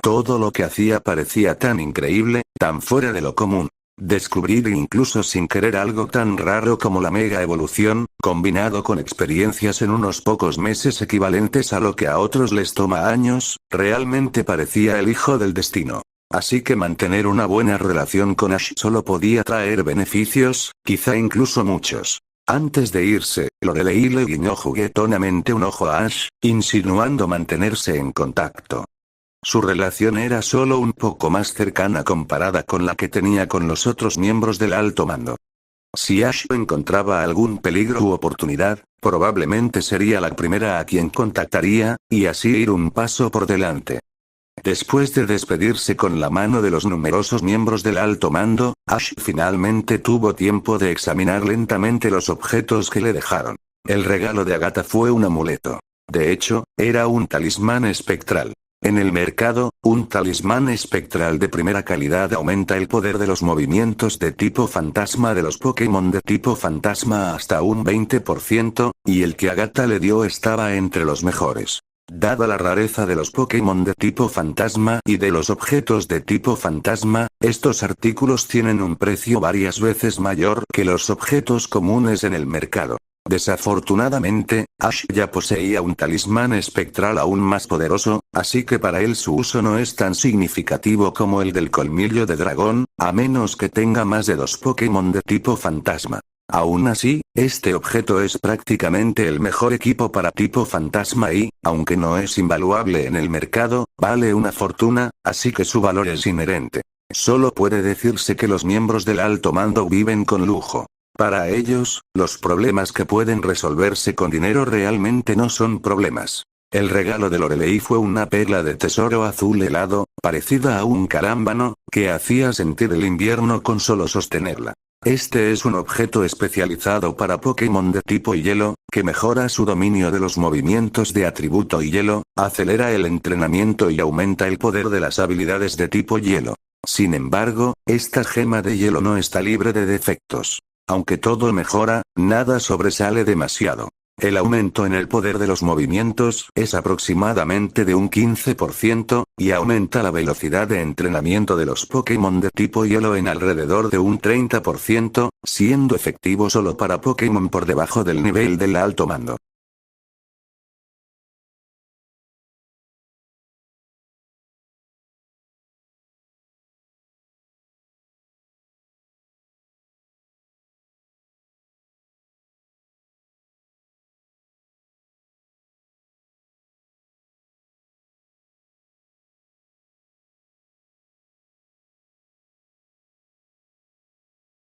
Todo lo que hacía parecía tan increíble, tan fuera de lo común. Descubrir incluso sin querer algo tan raro como la mega evolución, combinado con experiencias en unos pocos meses equivalentes a lo que a otros les toma años, realmente parecía el hijo del destino. Así que mantener una buena relación con Ash solo podía traer beneficios, quizá incluso muchos. Antes de irse, Lorelei le guiñó juguetonamente un ojo a Ash, insinuando mantenerse en contacto. Su relación era solo un poco más cercana comparada con la que tenía con los otros miembros del alto mando. Si Ash encontraba algún peligro u oportunidad, probablemente sería la primera a quien contactaría, y así ir un paso por delante. Después de despedirse con la mano de los numerosos miembros del alto mando, Ash finalmente tuvo tiempo de examinar lentamente los objetos que le dejaron. El regalo de Agatha fue un amuleto. De hecho, era un talismán espectral. En el mercado, un talismán espectral de primera calidad aumenta el poder de los movimientos de tipo fantasma de los Pokémon de tipo fantasma hasta un 20%, y el que Agatha le dio estaba entre los mejores. Dada la rareza de los Pokémon de tipo fantasma y de los objetos de tipo fantasma, estos artículos tienen un precio varias veces mayor que los objetos comunes en el mercado. Desafortunadamente, Ash ya poseía un talismán espectral aún más poderoso, así que para él su uso no es tan significativo como el del colmillo de dragón, a menos que tenga más de 2 Pokémon de tipo fantasma. Aún así, este objeto es prácticamente el mejor equipo para tipo fantasma y, aunque no es invaluable en el mercado, vale una fortuna, así que su valor es inherente. Solo puede decirse que los miembros del alto mando viven con lujo. Para ellos, los problemas que pueden resolverse con dinero realmente no son problemas. El regalo de Lorelei fue una perla de tesoro azul helado, parecida a un carámbano, que hacía sentir el invierno con solo sostenerla. Este es un objeto especializado para Pokémon de tipo hielo, que mejora su dominio de los movimientos de atributo hielo, acelera el entrenamiento y aumenta el poder de las habilidades de tipo hielo. Sin embargo, esta gema de hielo no está libre de defectos. Aunque todo mejora, nada sobresale demasiado. El aumento en el poder de los movimientos es aproximadamente de un 15%, y aumenta la velocidad de entrenamiento de los Pokémon de tipo hielo en alrededor de un 30%, siendo efectivo solo para Pokémon por debajo del nivel del alto mando.